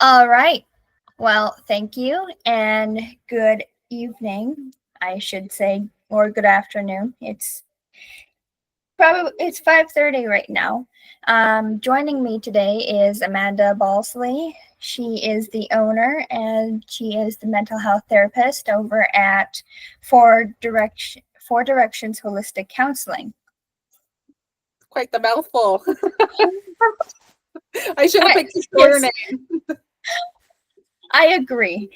All right. Well, thank you and good evening, I should say, or good afternoon. It's 5:30 right now. Joining me today is Amanda Balsillie. She is the owner and she is the mental health therapist over at Four Directions Holistic Counseling. Quite the mouthful. I should have picked a shorter name. I agree.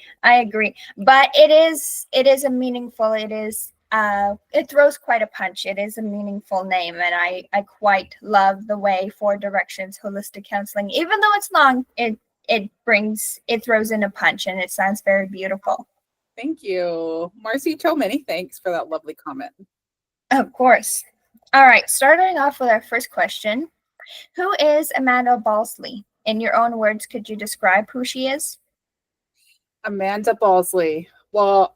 But it is a meaningful, it throws quite a punch. It is a meaningful name, and I quite love the way Four Directions Holistic Counseling, even though it's long, it throws in a punch and it sounds very beautiful. Thank you. Marcy Cho, many thanks for that lovely comment. Of course. All right, starting off with our first question. Who is Amanda Balsillie? In your own words, could you describe who she is? Amanda Balsillie. Well,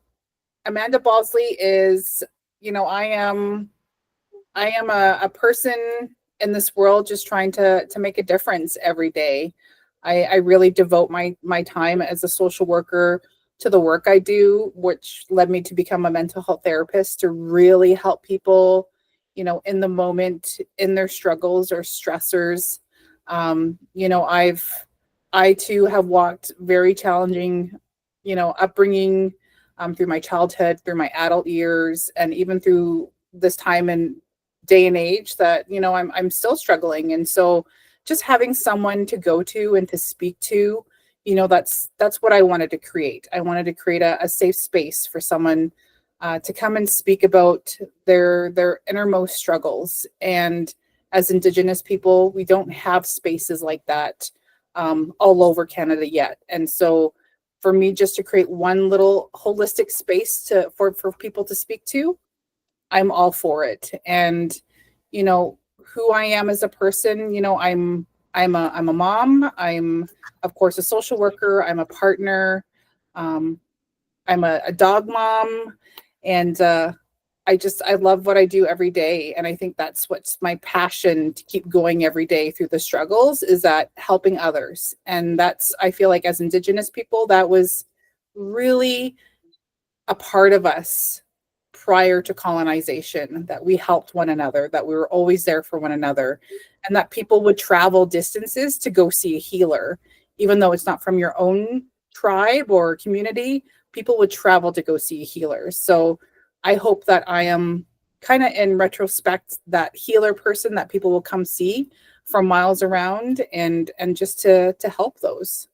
Amanda Balsillie is, I am a person in this world just trying to make a difference every day. I really devote my time as a social worker to the work I do, which led me to become a mental health therapist to really help people, in the moment, in their struggles or stressors. I too have walked very challenging, upbringing, through my childhood, through my adult years, and even through this time and day and age that, I'm still struggling. And so just having someone to go to and to speak to, that's what I wanted to create. I wanted to create a safe space for someone to come and speak about their innermost struggles. And as Indigenous people, we don't have spaces like that all over Canada yet. And so for me, just to create one little holistic space for people to speak to, I'm all for it. And who I am as a person, I'm a mom. I'm, of course, a social worker. I'm a partner. I'm a dog mom, and I love what I do every day. And I think that's what's my passion to keep going every day through the struggles, is that helping others. And I feel like as Indigenous people, that was really a part of us prior to colonization, that we helped one another, that we were always there for one another, and that people would travel distances to go see a healer, even though it's not from your own tribe or community. People would travel to go see a healer. So I hope that I am kind of, in retrospect, that healer person that people will come see from miles around, and just to help those.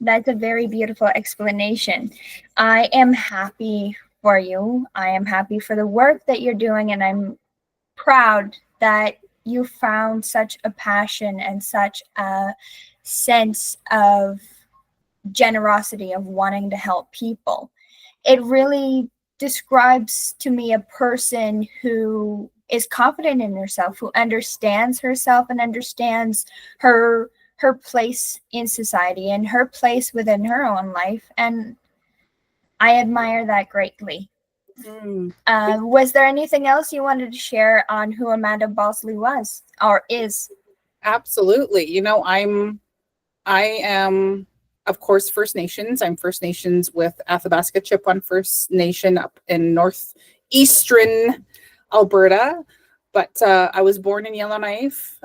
That's a very beautiful explanation. I am happy for you. I am happy for the work that you're doing, and I'm proud that you found such a passion and such a sense of generosity of wanting to help people. It really describes to me a person who is confident in herself, who understands herself and understands her place in society and her place within her own life. And I admire that greatly. Was there anything else you wanted to share on who Amanda Balsillie was or is? Absolutely. I am, of course, First Nations. I'm First Nations with Athabasca Chipewyan First Nation up in northeastern Alberta. But I was born in Yellowknife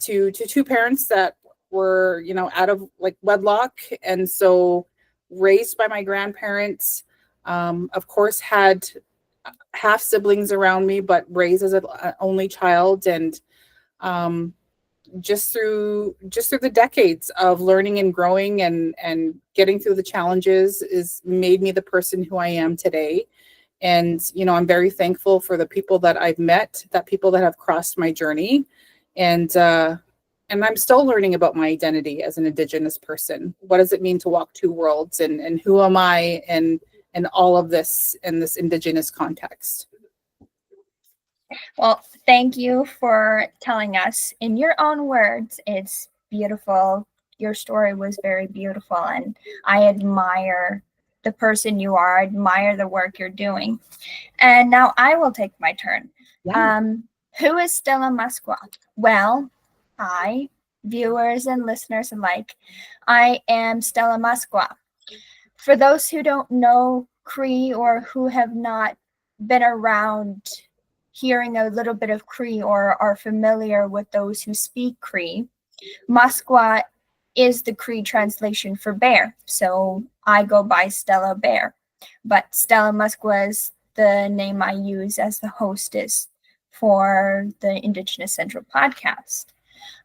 to two parents that were, out of wedlock. And so raised by my grandparents, of course, had half siblings around me, but raised as an only child. And just through the decades of learning and growing and getting through the challenges is made me the person who I am today. And, I'm very thankful for the people that I've met, people that have crossed my journey. And I'm still learning about my identity as an Indigenous person. What does it mean to walk two worlds, and who am I and all of this in this Indigenous context? Well, thank you for telling us in your own words. It's beautiful. Your story was very beautiful, and I admire the person you are. I admire the work you're doing. And now I will take my turn. Yeah. Who is Stella Musquat? Well, I viewers and listeners alike. I am Stella Musqua. For those who don't know Cree or who have not been around hearing a little bit of Cree or are familiar with those who speak Cree, Musqua is the Cree translation for bear. So I go by Stella Bear, but Stella Musqua is the name I use as the hostess for the Indigenous Central podcast.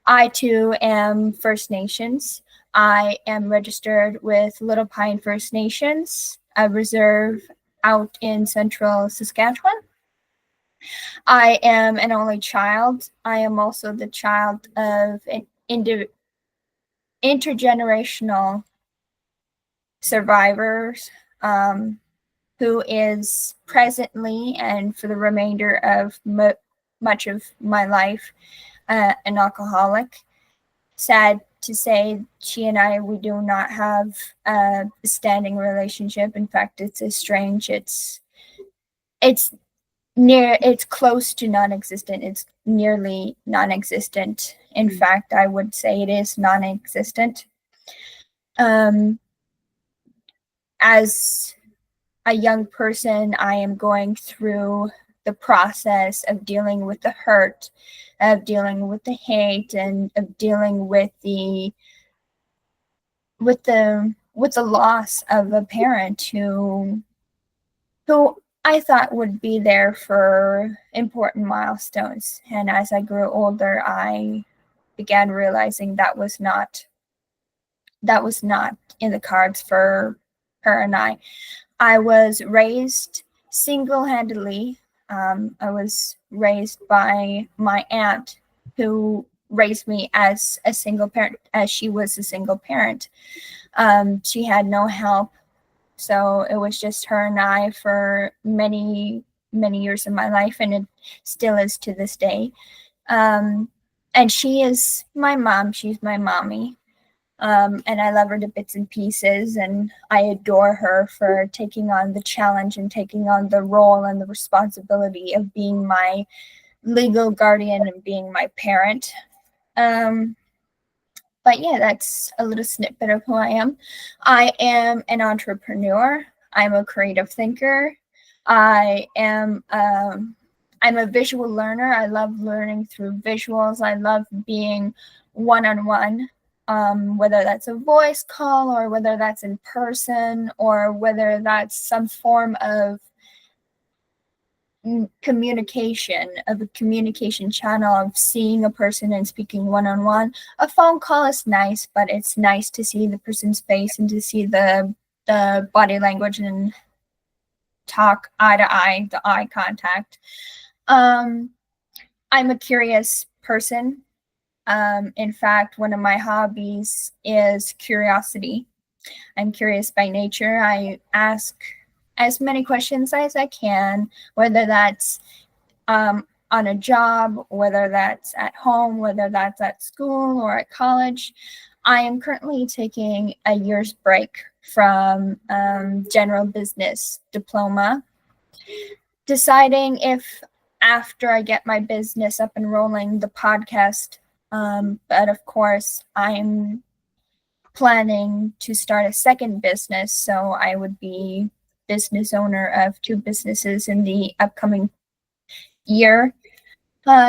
I too am First Nations. I am registered with Little Pine First Nations, a reserve out in central Saskatchewan. I am an only child. I am also the child of an intergenerational survivors who is presently and for the remainder of much of my life an alcoholic. Sad to say, she and I, we do not have a standing relationship. In fact, it's estranged. It's close to non-existent. It's nearly non-existent. In fact, I would say it is non-existent. As a young person, I am going through the process of dealing with the hurt, of dealing with the hate, and of dealing with the loss of a parent who I thought would be there for important milestones. And as I grew older, I began realizing that was not in the cards for her and I. I was raised single-handedly. I was raised by my aunt, who raised me as a single parent, as she was a single parent. She had no help, so it was just her and I for many, many years of my life, and it still is to this day. And she is my mom. She's my mommy. And I love her to bits and pieces, and I adore her for taking on the challenge and taking on the role and the responsibility of being my legal guardian and being my parent. But yeah, that's a little snippet of who I am. I am an entrepreneur. I'm a creative thinker. I'm a visual learner. I love learning through visuals. I love being one-on-one. Whether that's a voice call or whether that's in person or whether that's some form of communication, of a communication channel of seeing a person and speaking one-on-one. A phone call is nice, but it's nice to see the person's face and to see the body language and talk eye to eye, the eye contact. I'm a curious person. In fact, one of my hobbies is curiosity. I'm curious by nature. I ask as many questions as I can, whether that's on a job, whether that's at home, whether that's at school or at college. I am currently taking a year's break from general business diploma, deciding if after I get my business up and rolling, the podcast. But of course, I'm planning to start a second business, so I would be business owner of two businesses in the upcoming year.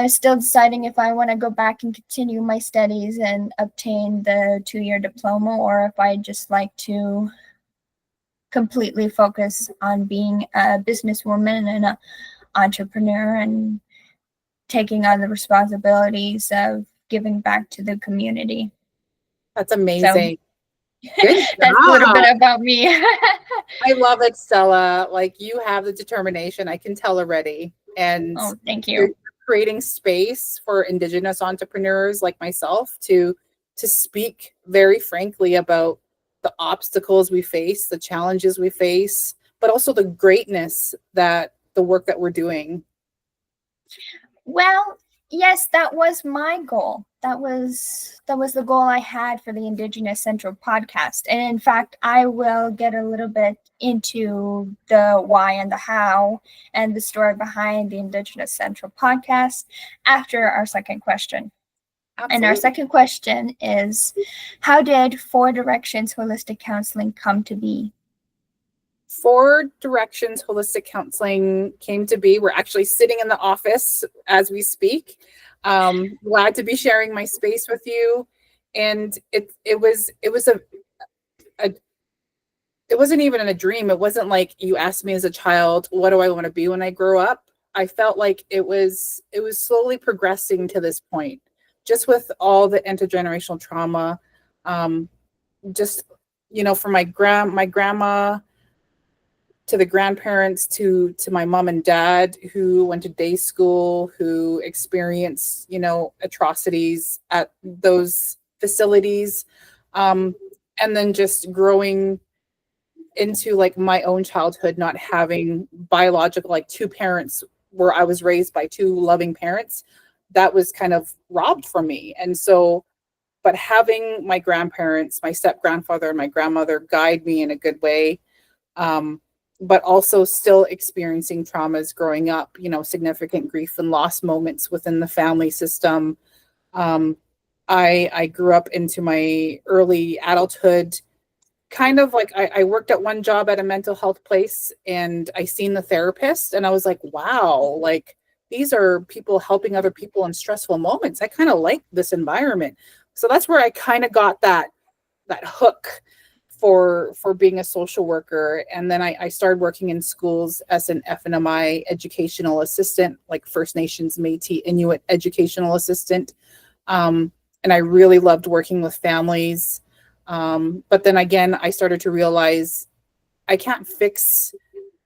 Still deciding if I want to go back and continue my studies and obtain the 2-year diploma, or if I just like to completely focus on being a businesswoman and an entrepreneur and taking on the responsibilities of giving back to the community. That's amazing. Good That's a little bit about me. I love it, Stella. Like, you have the determination. I can tell already. And oh, thank you. You're creating space for Indigenous entrepreneurs like myself to speak very frankly about the obstacles we face, the challenges we face, but also the greatness that the work that we're doing. Well, yes, that was my goal. That was the goal I had for the Indigenous Central podcast. And in fact, I will get a little bit into the why and the how and the story behind the Indigenous Central podcast after our second question. And our Absolutely. second question is, how did Four Directions Holistic Counseling come to be? Four Directions Holistic Counseling came to be. We're actually sitting in the office as we speak. Glad to be sharing my space with you. And it was a it wasn't even a dream. It wasn't like you asked me as a child, what do I want to be when I grow up? I felt like it was slowly progressing to this point, just with all the intergenerational trauma. Um, just from my grandma to the grandparents to my mom and dad who went to day school, who experienced atrocities at those facilities, and then just growing into like my own childhood, not having biological, like two parents, where I was raised by two loving parents, that was kind of robbed from me. And so, but having my grandparents, my step grandfather and my grandmother guide me in a good way, but also still experiencing traumas growing up, significant grief and loss moments within the family system. I grew up into my early adulthood kind of like I worked at one job at a mental health place, and I seen the therapist and I was like, wow, like these are people helping other people in stressful moments. I kind of like this environment. So that's where I kind of got that hook for being a social worker. And then I started working in schools as an FNMI educational assistant, like First Nations, Métis, Inuit educational assistant. And I really loved working with families. But then again, I started to realize I can't fix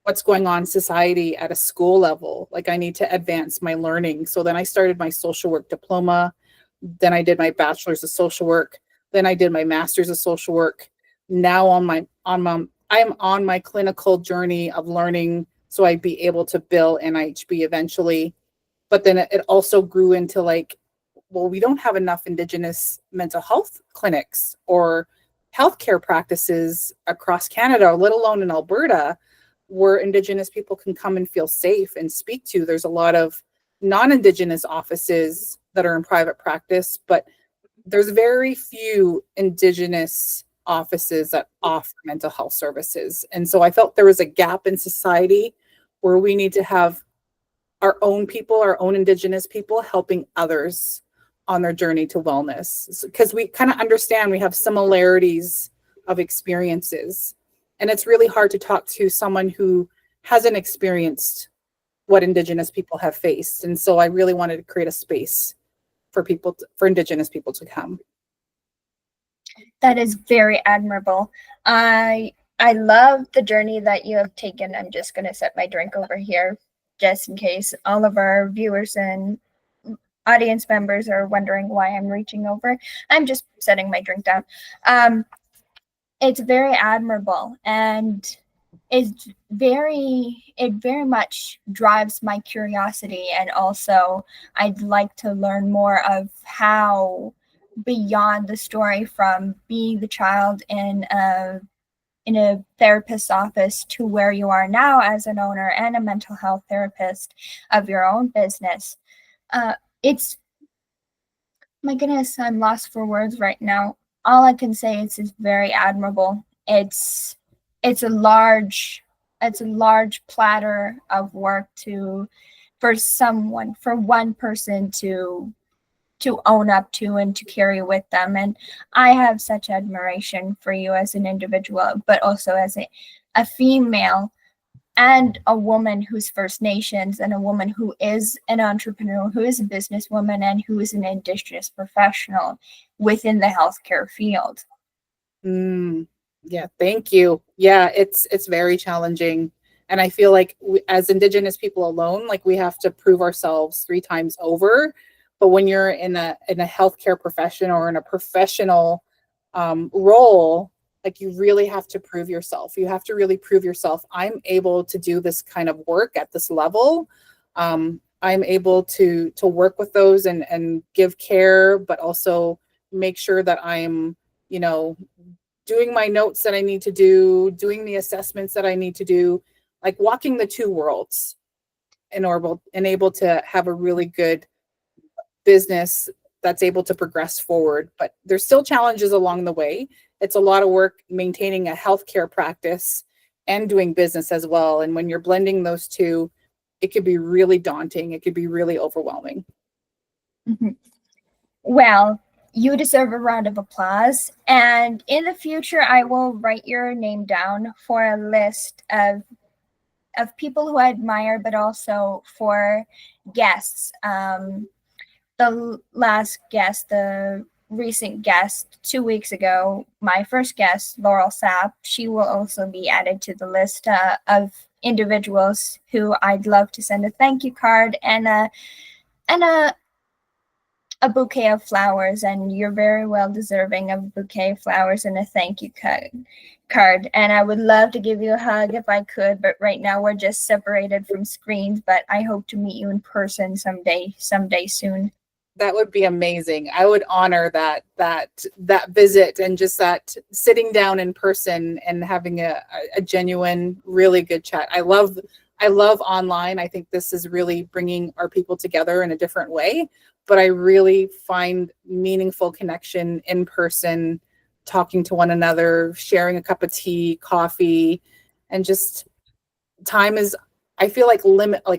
what's going on in society at a school level. Like I need to advance my learning. So then I started my social work diploma. Then I did my bachelor's of social work. Then I did my master's of social work. Now I'm on my clinical journey of learning, so I'd be able to bill NIHB eventually. But then it also grew into like, well, we don't have enough Indigenous mental health clinics or healthcare practices across Canada, let alone in Alberta, where Indigenous people can come and feel safe and speak to. There's a lot of non-Indigenous offices that are in private practice, but there's very few Indigenous offices that offer mental health services. And so I felt there was a gap in society where we need to have our own people, our own Indigenous people helping others on their journey to wellness, because we kind of understand we have similarities of experiences. And it's really hard to talk to someone who hasn't experienced what Indigenous people have faced. And so I really wanted to create a space for for Indigenous people to come. That is very admirable. I love the journey that you have taken. I'm just going to set my drink over here just in case all of our viewers and audience members are wondering why I'm reaching over. I'm just setting my drink down. It's very admirable, and it very much drives my curiosity. And also I'd like to learn more of how, beyond the story from being the child in a therapist's office to where you are now as an owner and a mental health therapist of your own business. It's, my goodness, I'm lost for words right now. All I can say is it's very admirable. It's a large platter of work for one person to own up to and to carry with them. And I have such admiration for you as an individual, but also as a female and a woman who's First Nations, and a woman who is an entrepreneur, who is a businesswoman, and who is an Indigenous professional within the healthcare field. Yeah, thank you. Yeah, it's very challenging. And I feel like as Indigenous people alone, like we have to prove ourselves 3 times over. But when you're in a healthcare profession or in a professional role, like you really have to prove yourself. You have to really prove yourself. I'm able to do this kind of work at this level. I'm able to work with those and give care, but also make sure that I'm, doing my notes that I need to do, doing the assessments that I need to do, like walking the 2 worlds and able to have a really good business that's able to progress forward. But there's still challenges along the way. It's a lot of work maintaining a healthcare practice and doing business as well. And when you're blending those two, it could be really daunting. It could be really overwhelming. Mm-hmm. Well, you deserve a round of applause. And in the future, I will write your name down for a list of people who I admire, but also for guests. The last guest, the recent guest 2 weeks ago, my first guest, Laurel Sapp, she will also be added to the list of individuals who I'd love to send a thank you card and a bouquet of flowers. And you're very well deserving of a bouquet of flowers and a thank you card. And I would love to give you a hug if I could, but right now we're just separated from screens. But I hope to meet you in person someday soon. That would be amazing. I would honor that visit and just that sitting down in person and having a genuine, really good chat. I love online. I think this is really bringing our people together in a different way, but I really find meaningful connection in person, talking to one another, sharing a cup of tea, coffee, and just time is, I feel like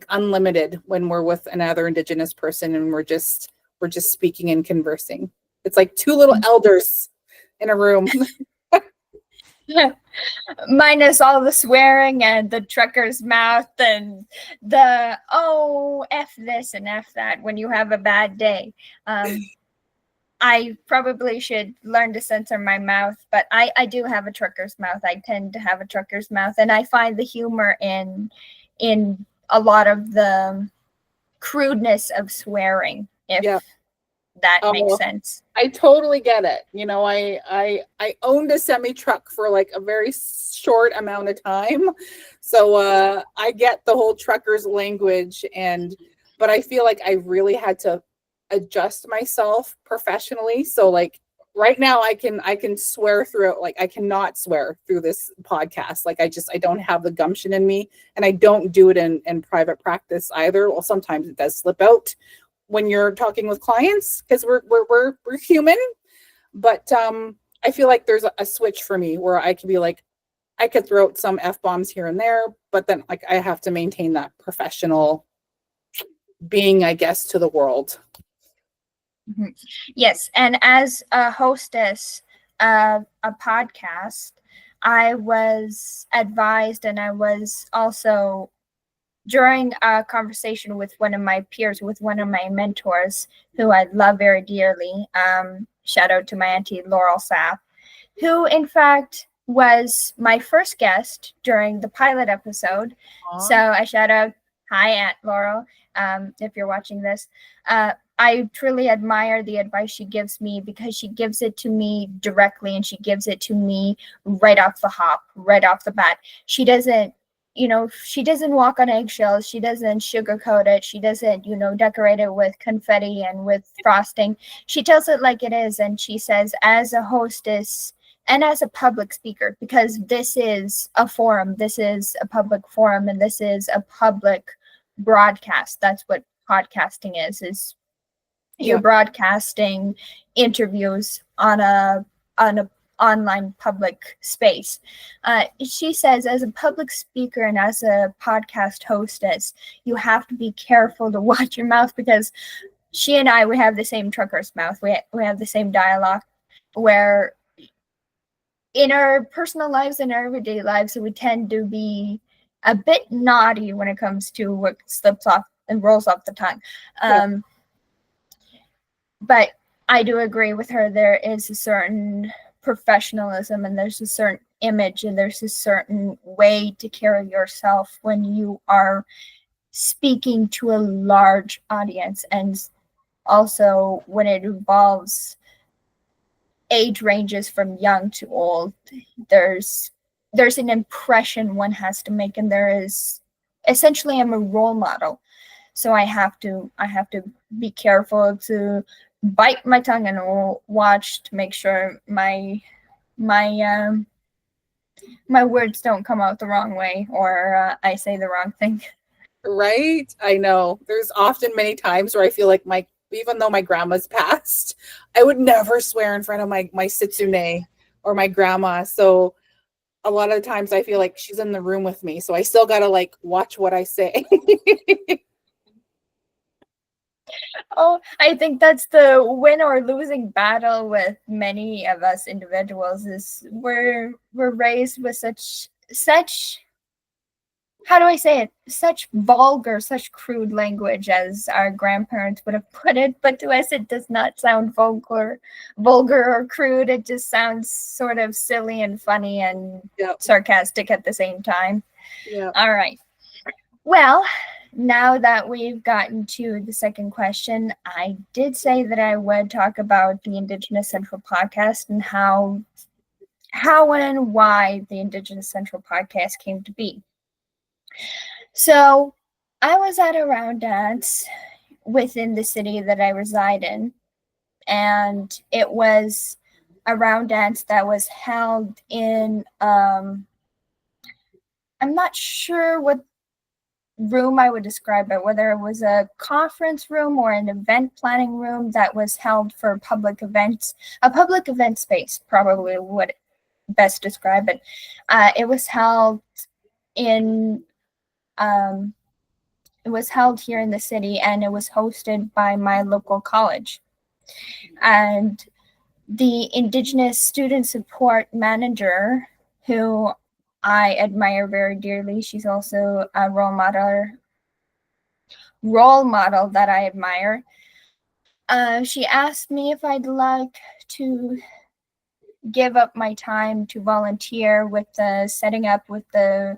unlimited when we're with another Indigenous person and we're just speaking and conversing. It's like two little elders in a room. Minus all the swearing and the trucker's mouth and the F this and F that when you have a bad day. I probably should learn to censor my mouth, but I do have a trucker's mouth. I tend to have a trucker's mouth, and I find the humor in a lot of the crudeness of swearing, if that makes sense. I totally get it. You know, I owned a semi truck for like a very short amount of time, so I get the whole trucker's language, but I feel like I really had to adjust myself professionally. So like right now I can swear through it. Like I cannot swear through this podcast. Like I don't have the gumption in me, and I don't do it in private practice either. Well, sometimes it does slip out when you're talking with clients because we're human. But I feel like there's a switch for me where I can be like, I could throw out some F-bombs here and there, but then like I have to maintain that professional being, I guess, to the world. Mm-hmm. Yes, and as a hostess of a podcast, I was advised, and I was also during a conversation with one of my peers, with one of my mentors, who I love very dearly. Shout out to my auntie Laurel Sapp, who in fact was my first guest during the pilot episode. Aww. So I shout out, hi Aunt Laurel, if you're watching this. I truly admire the advice she gives me because she gives it to me directly, and she gives it to me right off the hop, right off the bat. She doesn't walk on eggshells. She doesn't sugarcoat it. She doesn't, decorate it with confetti and with frosting. She tells it like it is. And she says, as a hostess and as a public speaker, because this is a forum, this is a public forum, and this is a public broadcast. That's what podcasting is you're broadcasting interviews on a online public space. She says, as a public speaker and as a podcast hostess, you have to be careful to watch your mouth, because she and we have the same trucker's mouth. We have the same dialogue, where in our personal lives and our everyday lives, we tend to be a bit naughty when it comes to what slips off and rolls off the tongue. But I do agree with her. There is a certain professionalism, and there's a certain image, and there's a certain way to carry yourself when you are speaking to a large audience, and also when it involves age ranges from young to old. There's an impression one has to make, and there is essentially, I'm a role model, so I have to be careful to bite my tongue and watch to make sure my words don't come out the wrong way, or I say the wrong thing. Right? I know. There's often many times where I feel like even though my grandma's passed, I would never swear in front of my Setsune or my grandma. So a lot of the times I feel like she's in the room with me. So I still got to like watch what I say. Oh, I think that's the win or losing battle with many of us individuals is we're raised with such how do I say it? Such vulgar, such crude language as our grandparents would have put it, but to us it does not sound vulgar or crude. It just sounds sort of silly and funny and Yep. sarcastic at the same time. Yeah. All right. Well, now that we've gotten to the second question, I did say that I would talk about the Indigenous Central podcast and how and why the Indigenous Central podcast came to be. So I was at a round dance within the city that I reside in, and it was a round dance that was held in I'm not sure what room I would describe it, whether it was a conference room or an event planning room that was held for public events, a public event space probably would best describe it. It was held in it was held here in the city, and it was hosted by my local college. And the Indigenous Student Support Manager, who I admire very dearly, she's also a role model that I admire. She asked me if I'd like to give up my time to volunteer with the setting up with the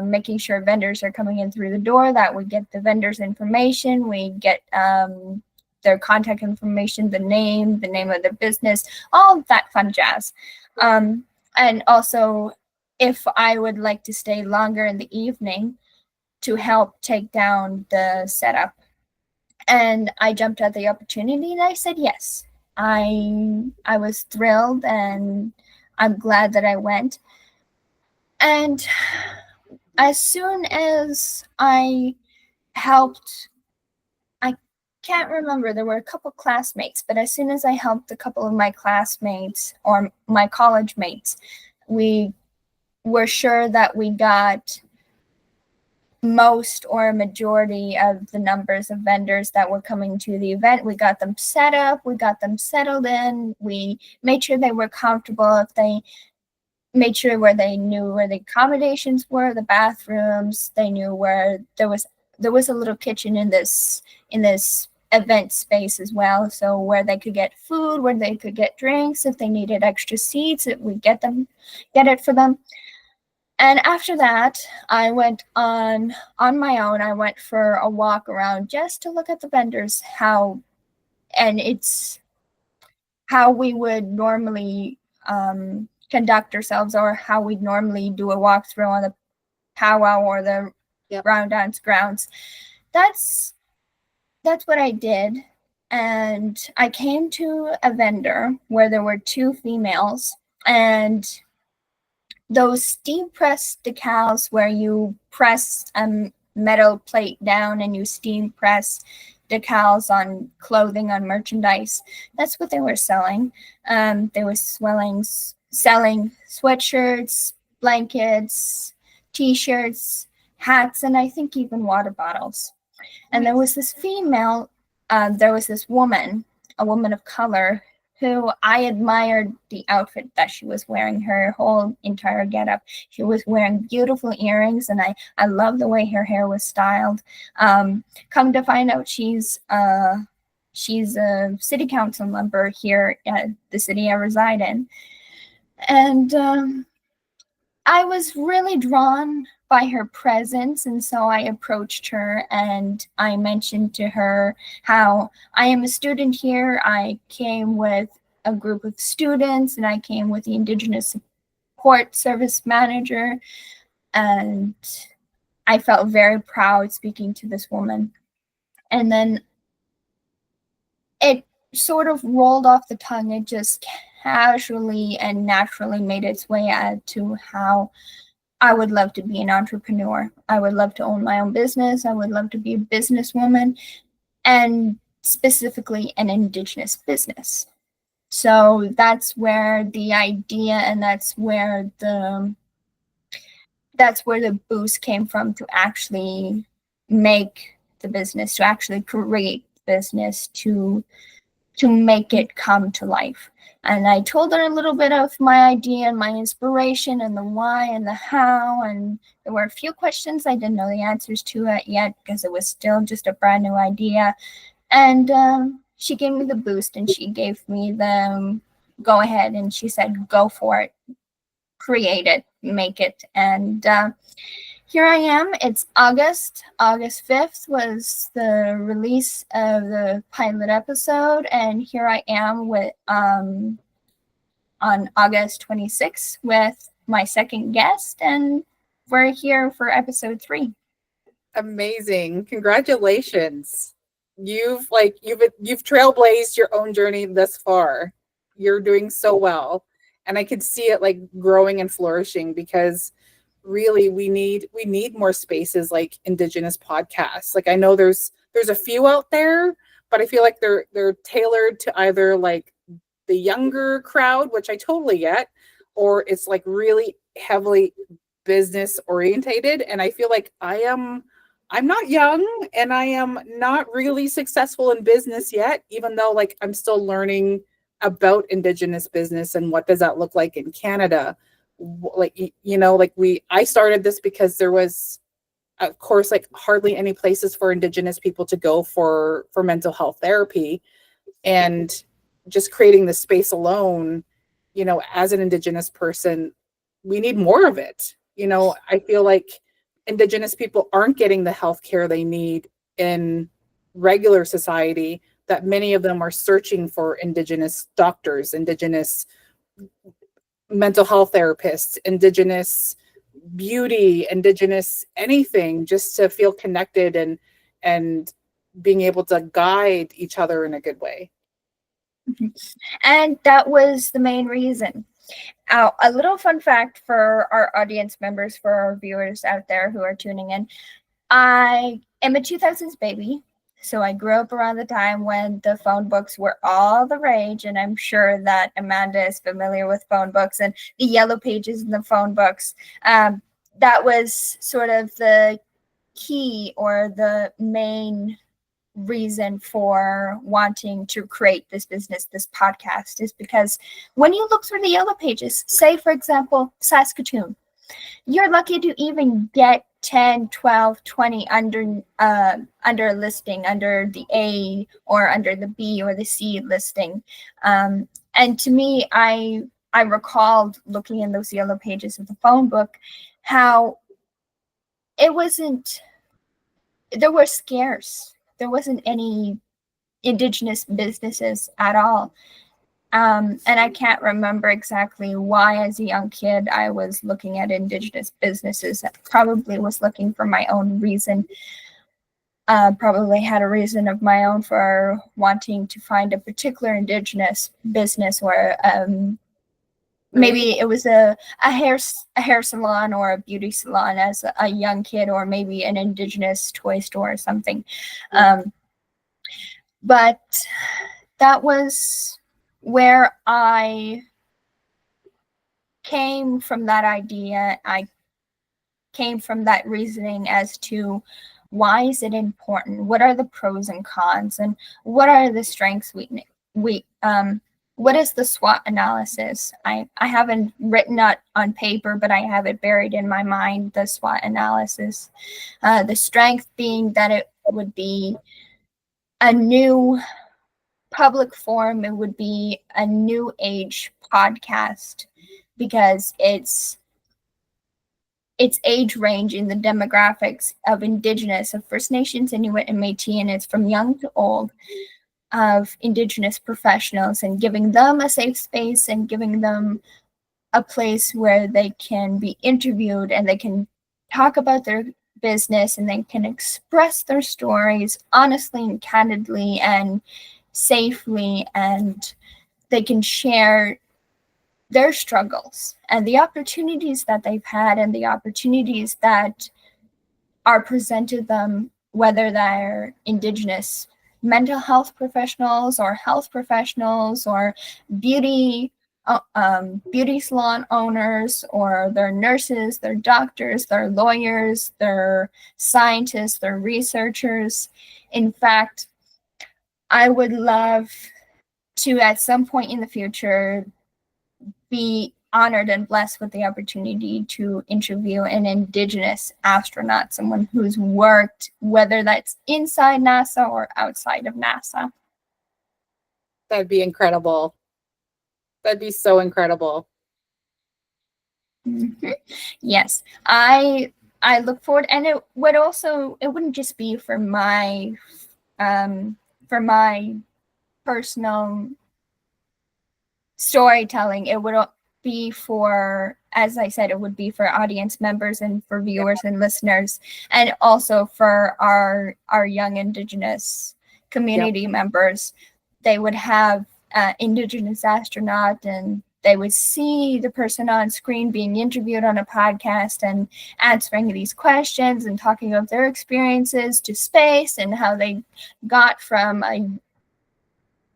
making sure vendors are coming in through the door, that we get the vendors' information, we get their contact information, the name of their business, all that fun jazz. And also, if I would like to stay longer in the evening to help take down the setup. And I jumped at the opportunity and I said yes. I was thrilled and I'm glad that I went. And as soon as I helped, I can't remember, there were a couple classmates, but as soon as I helped a couple of my classmates or my college mates, we were sure that we got most or a majority of the numbers of vendors that were coming to the event. We got them set up, we got them settled in, we made sure they were comfortable. If they made sure where they knew where the accommodations were, the bathrooms, they knew where there was a little kitchen in this event space as well, so where they could get food, where they could get drinks, if they needed extra seats, we get it for them. And after that, I went on my own. I went for a walk around just to look at the vendors, it's how we would normally conduct ourselves, or how we'd normally do a walkthrough on the powwow or the round dance grounds. That's what I did. And I came to a vendor where there were two females, and those steam press decals where you press a metal plate down and you steam press decals on clothing, on merchandise. That's what they were selling. They were selling sweatshirts, blankets, t-shirts, hats, and I think even water bottles. And there was this woman, a woman of color, who I admired the outfit that she was wearing, her whole entire getup. She was wearing beautiful earrings, and I love the way her hair was styled. Come to find out, she's a city council member here at the city I reside in. And I was really drawn by her presence, and so I approached her and I mentioned to her how I am a student here. I came with a group of students, and I came with the Indigenous Support Service Manager, and I felt very proud speaking to this woman. And then it sort of rolled off the tongue. It just casually and naturally made its way out to how I would love to be an entrepreneur. I would love to own my own business. I would love to be a businesswoman. And specifically an Indigenous business. So that's where the idea and that's where the boost came from, to actually make the business, to actually create business, to make it come to life. And I told her a little bit of my idea and my inspiration and the why and the how. And there were a few questions I didn't know the answers to it yet because it was still just a brand new idea. And she gave me the boost and she gave me the go ahead and she said, go for it, create it, make it. And here I am. It's August 5th was the release of the pilot episode, and here I am with on August 26th with my second guest, and we're here for episode 3. Amazing. Congratulations. You've trailblazed your own journey thus far. You're doing so well. And I could see it like growing and flourishing, because really we need more spaces like Indigenous podcasts. Like I know there's a few out there, but I feel like they're tailored to either like the younger crowd, which I totally get, or it's like really heavily business orientated. And I feel like I'm not young and I am not really successful in business yet, even though like I'm still learning about Indigenous business and what does that look like in Canada. Like, I started this because there was, of course, like hardly any places for Indigenous people to go for mental health therapy. And just creating the space alone, as an Indigenous person, we need more of it. I feel like Indigenous people aren't getting the health care they need in regular society, that many of them are searching for Indigenous doctors, Indigenous mental health therapists, Indigenous beauty, Indigenous anything, just to feel connected and being able to guide each other in a good way. And that was the main reason. A little fun fact for our audience members, for our viewers out there who are tuning in. I am a 2000s baby. So I grew up around the time when the phone books were all the rage, and I'm sure that Amanda is familiar with phone books and the yellow pages in the phone books. That was sort of the key or the main reason for wanting to create this business, this podcast, is because when you look through the yellow pages, say, for example, Saskatoon, you're lucky to even get 10, 12, 20 under a listing, under the A or under the B or the C listing. And to me, I recalled looking in those yellow pages of the phone book, how it wasn't, there were scarce. There wasn't any Indigenous businesses at all. And I can't remember exactly why, as a young kid, I was looking at Indigenous businesses. I probably was looking for my own reason. Probably had a reason of my own for wanting to find a particular Indigenous business, or maybe it was a hair salon or a beauty salon as a young kid, or maybe an Indigenous toy store or something. But that was where I came from, that idea. I came from that reasoning as to why is it important? What are the pros and cons? And what are the strengths, what is the SWOT analysis? I haven't written it on paper, but I have it buried in my mind, the SWOT analysis. The strength being that it would be a new public forum, it would be a new age podcast, because its age range in the demographics of Indigenous, of First Nations, Inuit, and Métis, and it's from young to old, of Indigenous professionals, and giving them a safe space and giving them a place where they can be interviewed and they can talk about their business and they can express their stories honestly and candidly and safely, and they can share their struggles and the opportunities that they've had and the opportunities that are presented them, whether they're Indigenous mental health professionals or health professionals or beauty beauty salon owners, or they're nurses, they're doctors, they're lawyers, they're scientists, they're researchers. In fact, I would love to, at some point in the future, be honored and blessed with the opportunity to interview an Indigenous astronaut, someone who's worked, whether that's inside NASA or outside of NASA. That'd be incredible. That'd be so incredible. Mm-hmm. Yes, I look forward, and it wouldn't just be for my personal storytelling. It would be for, as I said, it would be for audience members and for viewers and listeners, and also for our young Indigenous community members. They would have Indigenous astronaut, and they would see the person on screen being interviewed on a podcast and answering these questions and talking about their experiences to space and how they got from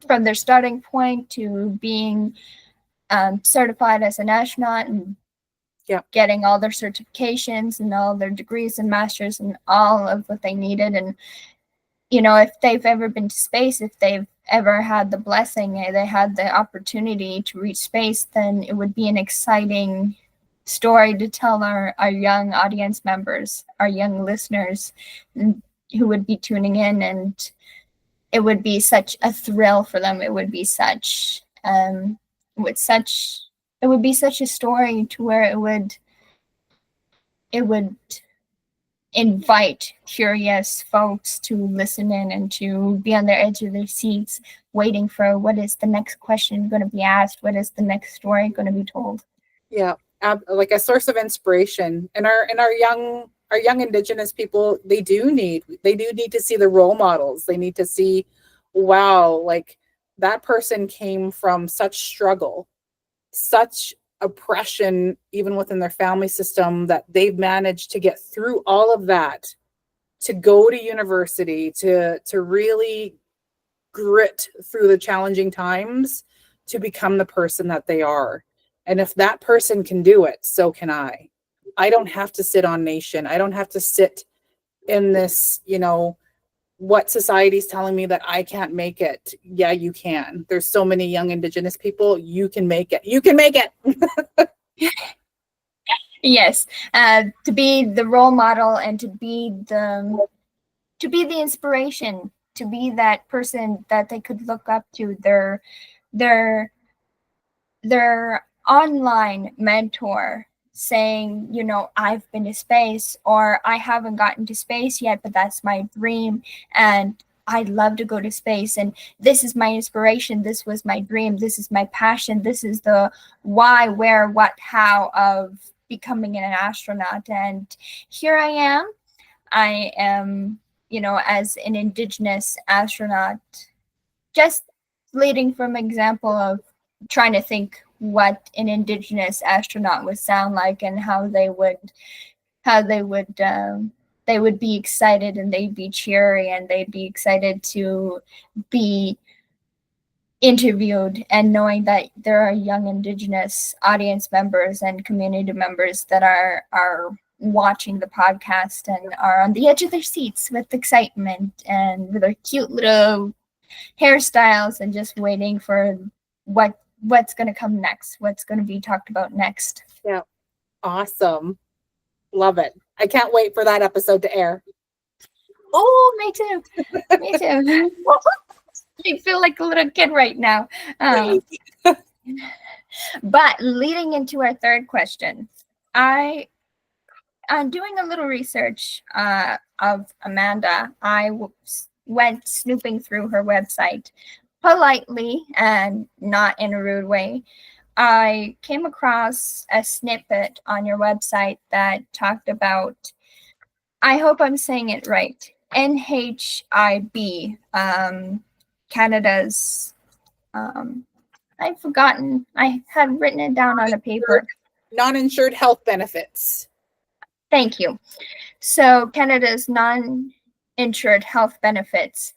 their starting point to being certified as an astronaut and getting all their certifications and all their degrees and masters and all of what they needed. And, you know, if they've ever been to space, if they've ever had the blessing, they had the opportunity to reach space, then it would be an exciting story to tell our young audience members, our young listeners who would be tuning in, and it would be such a thrill for them. It would be such it would be such a story to where it would invite curious folks to listen in and to be on their edge of their seats, waiting for what is the next question going to be asked, what is the next story going to be told. Yeah, like a source of inspiration. And our young Indigenous people, they do need to see the role models. They need to see, wow, like that person came from such struggle, such oppression, even within their family system, that they've managed to get through all of that, to go to university, to really grit through the challenging times to become the person that they are. And if that person can do it, so can I. I don't have to sit on nation. I don't have to sit in this, you know, what society's telling me that I can't make it. Yeah, you can. There's so many young Indigenous people. You can make it. You can make it. Yes, to be the role model and to be the inspiration, to be that person that they could look up to, their online mentor, saying, you know, I've been to space, or I haven't gotten to space yet, but that's my dream, and I'd love to go to space, and this is my inspiration, this was my dream, this is my passion, this is the why, where, what, how of becoming an astronaut. And here I am, you know, as an Indigenous astronaut, just leading from example of trying to think what an Indigenous astronaut would sound like, and how they would be excited, and they'd be cheery, and they'd be excited to be interviewed, and knowing that there are young Indigenous audience members and community members that are watching the podcast and are on the edge of their seats with excitement and with their cute little hairstyles and just waiting for what's going to come next, what's going to be talked about next. Yeah. Awesome. Love it. I can't wait for that episode to air. Oh, me too. Me too. I feel like a little kid right now. But leading into our third question, I'm doing a little research of Amanda. I went snooping through her website politely and not in a rude way. I came across a snippet on your website that talked about, I hope I'm saying it right, NIHB, Canada's, I've forgotten, I had written it down on a paper. Non-Insured Health Benefits. Thank you. So Canada's Non-Insured Health Benefits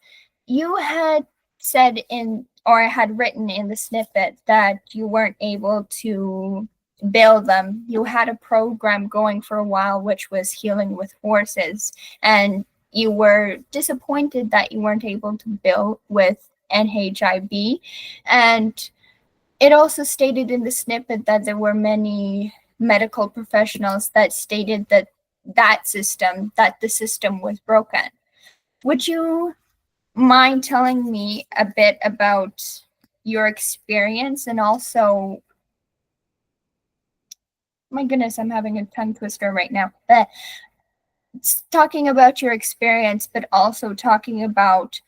you had said in, or had written in the snippet, that you weren't able to bill them. You had a program going for a while, which was Healing with Horses, and you were disappointed that you weren't able to bill with NIHB. And it also stated in the snippet that there were many medical professionals that stated that the system was broken. Would you mind telling me a bit about your experience, and also, my goodness, I'm having a tongue twister right now. Talking about your experience, but also talking about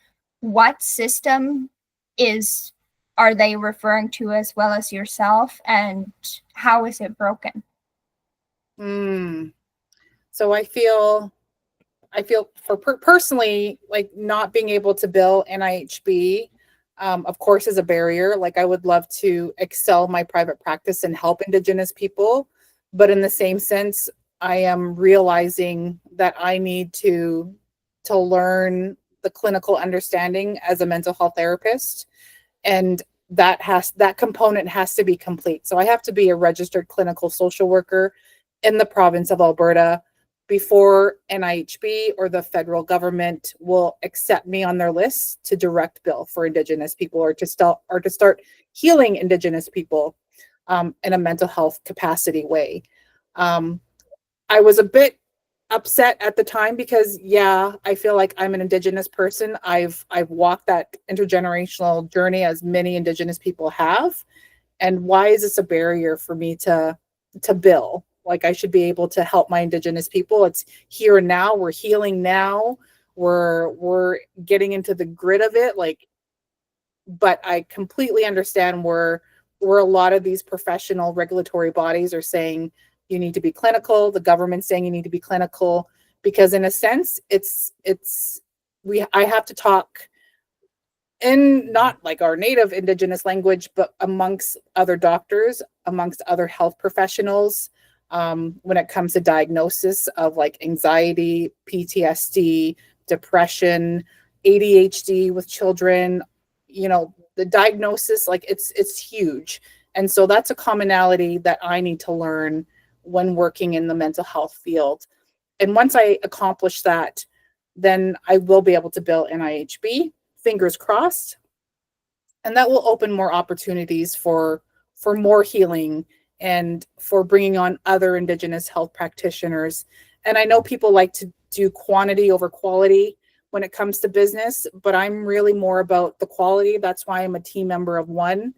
what system is are they referring to, as well as yourself, and how is it broken? So I feel for personally, like, not being able to bill NIHB, of course, is a barrier. Like, I would love to excel my private practice and help Indigenous people, but in the same sense, I am realizing that I need to learn the clinical understanding as a mental health therapist, and that component has to be complete. So I have to be a registered clinical social worker in the province of Alberta before NIHB or the federal government will accept me on their list to direct bill for Indigenous people, or to start healing Indigenous people in a mental health capacity way. I was a bit upset at the time because, yeah, I feel like I'm an Indigenous person. I've walked that intergenerational journey as many Indigenous people have. And why is this a barrier for me to bill? Like, I should be able to help my Indigenous people. It's here and now. We're healing now. We're getting into the grit of it. Like, but I completely understand where a lot of these professional regulatory bodies are saying you need to be clinical. The government's saying you need to be clinical, because in a sense, I have to talk in not like our native Indigenous language, but amongst other doctors, amongst other health professionals, when it comes to diagnosis of like anxiety, PTSD, depression, ADHD with children. The diagnosis, like, it's huge. And so that's a commonality that I need to learn when working in the mental health field. And once I accomplish that, then I will be able to bill NIHB, fingers crossed. And that will open more opportunities for more healing and for bringing on other Indigenous health practitioners. And I know people like to do quantity over quality when it comes to business, but I'm really more about the quality. That's why I'm a team member of one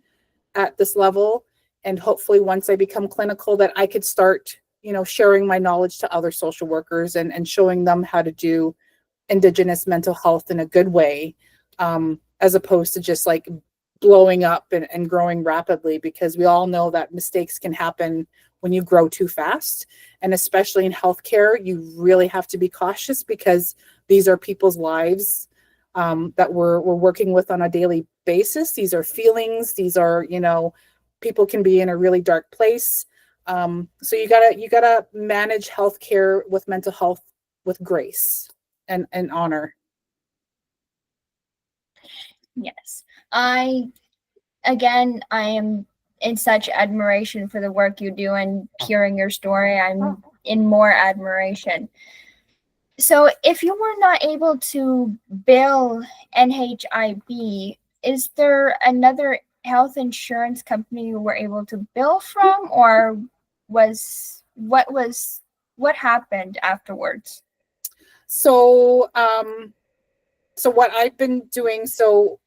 at this level. And hopefully once I become clinical, that I could start, sharing my knowledge to other social workers and showing them how to do Indigenous mental health in a good way, as opposed to just like blowing up and growing rapidly, because we all know that mistakes can happen when you grow too fast. And especially in healthcare, you really have to be cautious, because these are people's lives that we're working with on a daily basis. These are feelings. These are, people can be in a really dark place. So you gotta manage healthcare with mental health with grace and honor. Yes. I am in such admiration for the work you do, and hearing your story, I'm in more admiration. So if you were not able to bill NIHB, is there another health insurance company you were able to bill from, or what happened afterwards? So what I've been doing, so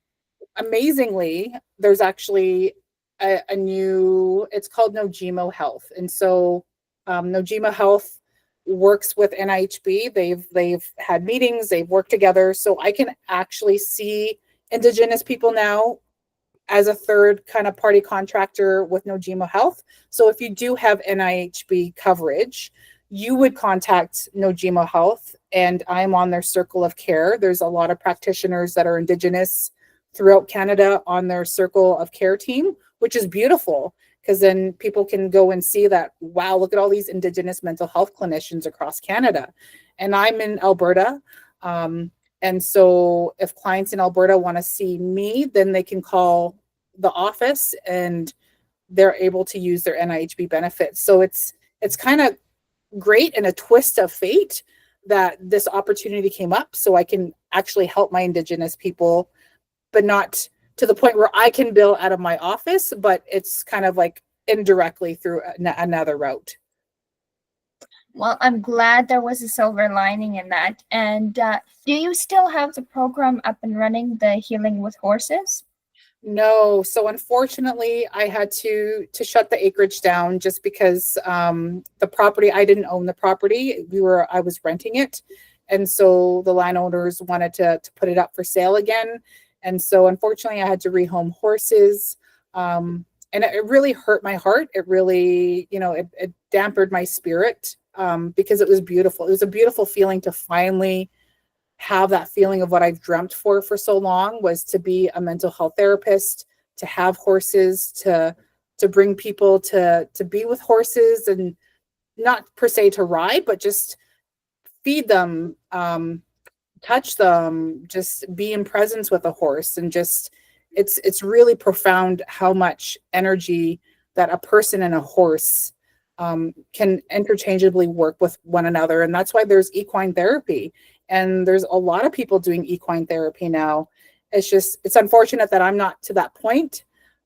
amazingly, there's actually a new, it's called NoGimo Health. And so NoGimo Health works with NIHB. They've had meetings, they've worked together. So I can actually see Indigenous people now as a third kind of party contractor with NoGimo Health. So if you do have NIHB coverage, you would contact NoGimo Health, and I'm on their circle of care. There's a lot of practitioners that are Indigenous throughout Canada on their circle of care team, which is beautiful, because then people can go and see that, wow, look at all these Indigenous mental health clinicians across Canada. And I'm in Alberta. And so if clients in Alberta want to see me, then they can call the office and they're able to use their NIHB benefits. So it's kind of great and a twist of fate that this opportunity came up so I can actually help my Indigenous people, but not to the point where I can bill out of my office, but it's kind of like indirectly through another route. Well, I'm glad there was a silver lining in that. And do you still have the program up and running, the Healing with Horses? No, so unfortunately, I had to shut the acreage down just because the property, I didn't own the property. I was renting it, and so the landowners wanted to put it up for sale again, and so unfortunately, I had to rehome horses, and it really hurt my heart. It really, it dampened my spirit because it was beautiful. It was a beautiful feeling to finally have that feeling of what I've dreamt for so long, was to be a mental health therapist, to have horses, to bring people to be with horses, and not per se to ride, but just feed them, touch them, just be in presence with a horse. And just it's really profound how much energy that a person and a horse can interchangeably work with one another. And that's why there's equine therapy. And there's a lot of people doing equine therapy now. It's unfortunate that I'm not to that point.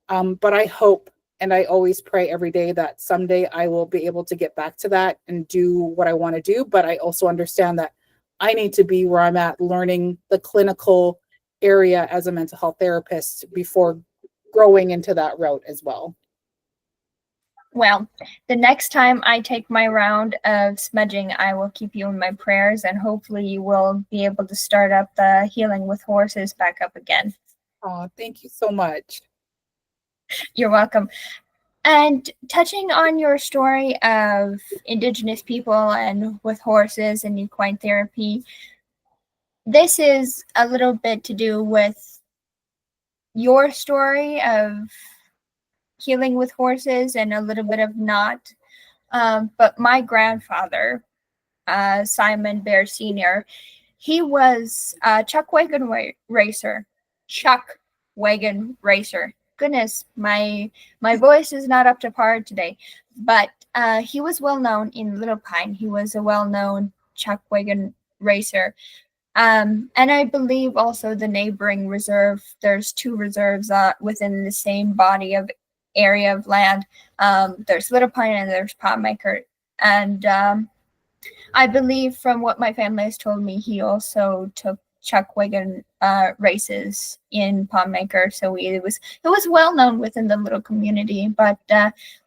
But I hope, and I always pray every day, that someday I will be able to get back to that and do what I want to do. But I also understand that I need to be where I'm at, learning the clinical area as a mental health therapist before growing into that route as well. Well, the next time I take my round of smudging, I will keep you in my prayers, and hopefully you will be able to start up the Healing with Horses back up again. Oh, thank you so much. You're welcome. And touching on your story of Indigenous people and with horses and equine therapy, this is a little bit to do with your story of healing with horses and a little bit of not. But my grandfather, Simon Bear Sr., he was a chuck wagon racer. Chuck wagon racer. Goodness, my voice is not up to par today. But he was well known in Little Pine. He was a well known chuck wagon racer. And I believe also the neighboring reserve, there's two reserves within the same body of area of land. There's Little Pine and there's Potmaker. And I believe from what my family has told me, he also took chuck wagon races in Potmaker. So it was well known within the little community. But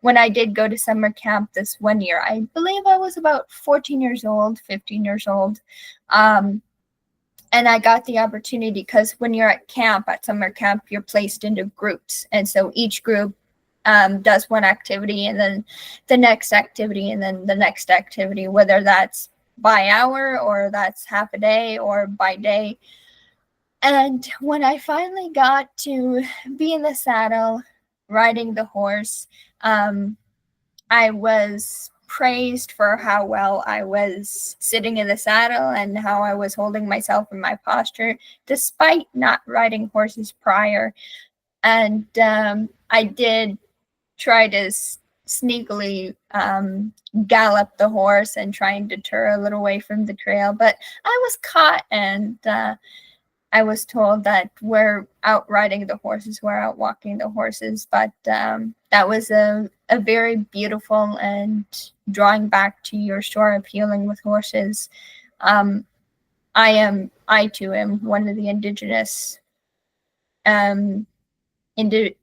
when I did go to summer camp this one year, I believe I was about 14 years old, 15 years old. And I got the opportunity because when you're at summer camp, you're placed into groups. And so each group does one activity, and then the next activity, and then the next activity, whether that's by hour or that's half a day or by day. And when I finally got to be in the saddle, riding the horse, I was praised for how well I was sitting in the saddle and how I was holding myself in my posture, despite not riding horses prior. And I did try to sneakily gallop the horse and try and deter a little way from the trail, but I was caught, and I was told that we're out riding the horses, we're out walking the horses. But that was a very beautiful, and drawing back to your story of healing with horses, I too am one of the Indigenous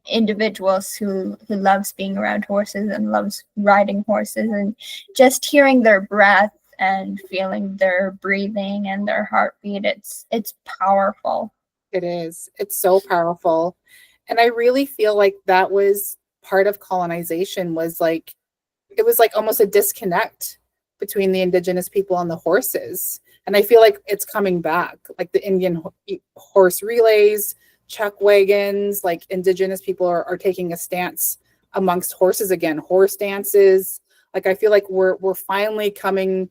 individuals who loves being around horses and loves riding horses, and just hearing their breath and feeling their breathing and their heartbeat. It's powerful. It is. It's so powerful. And I really feel like that was part of colonization, it was like almost a disconnect between the Indigenous people and the horses. And I feel like it's coming back, like the Indian horse relays, chuck wagons, like Indigenous people are taking a stance amongst horses again, horse dances. Like I feel like we're finally coming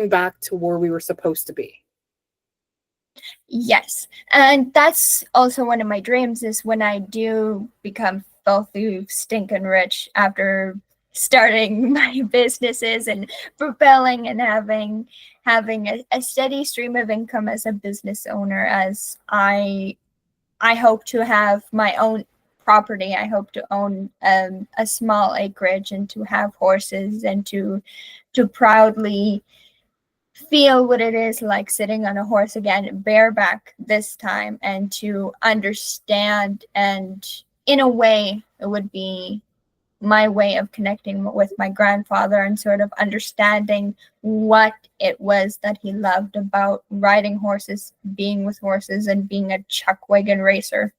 back to where we were supposed to be. Yes. And that's also one of my dreams, is when I do become filthy, stinking rich after starting my businesses and propelling and having a steady stream of income as a business owner, as I hope to have my own property. I hope to own a small acreage and to have horses and to proudly feel what it is like sitting on a horse again, bareback this time, and to understand. And in a way, it would be my way of connecting with my grandfather and sort of understanding what it was that he loved about riding horses, being with horses, and being a chuck wagon racer.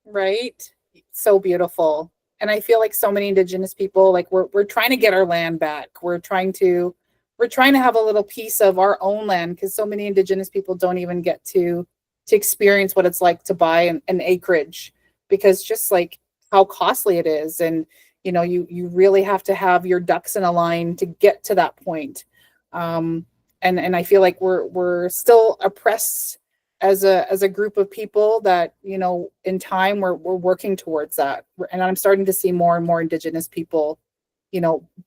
Right? So beautiful. And I feel like so many Indigenous people, like we're trying to get our land back. We're trying to have a little piece of our own land, because so many Indigenous people don't even get to experience what it's like to buy an acreage, because just like how costly it is. And you really have to have your ducks in a line to get to that point. And I feel like we're still oppressed as a group of people, that in time we're working towards that. And I'm starting to see more and more Indigenous people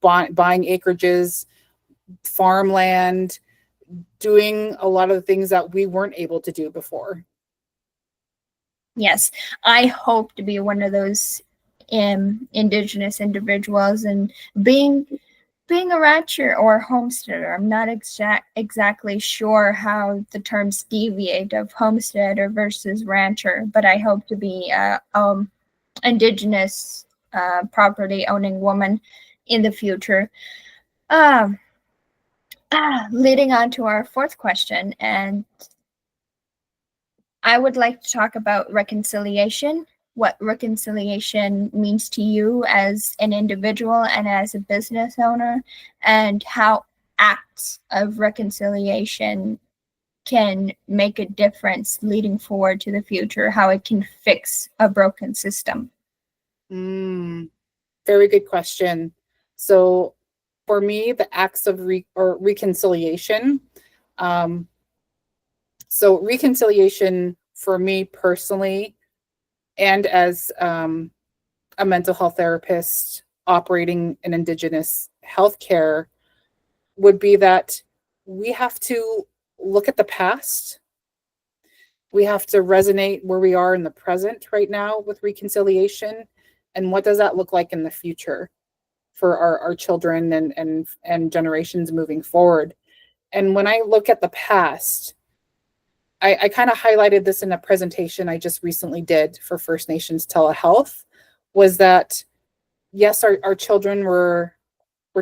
buying acreages, farmland, doing a lot of the things that we weren't able to do before. Yes, I hope to be one of those Indigenous individuals, and being a rancher or homesteader. I'm not exactly sure how the terms deviate of homesteader versus rancher, but I hope to be a Indigenous property owning woman in the future. Um, Leading on to our fourth question, and I would like to talk about reconciliation, what reconciliation means to you as an individual and as a business owner, and how acts of reconciliation can make a difference leading forward to the future, how it can fix a broken system. Very good question. So for me, the acts of reconciliation. Um, so reconciliation for me personally, and as a mental health therapist operating in Indigenous healthcare, would be that we have to look at the past. We have to resonate where we are in the present right now with reconciliation, and what does that look like in the future for our children and generations moving forward. And when I look at the past, I kind of highlighted this in a presentation I just recently did for First Nations telehealth, was that yes, our children were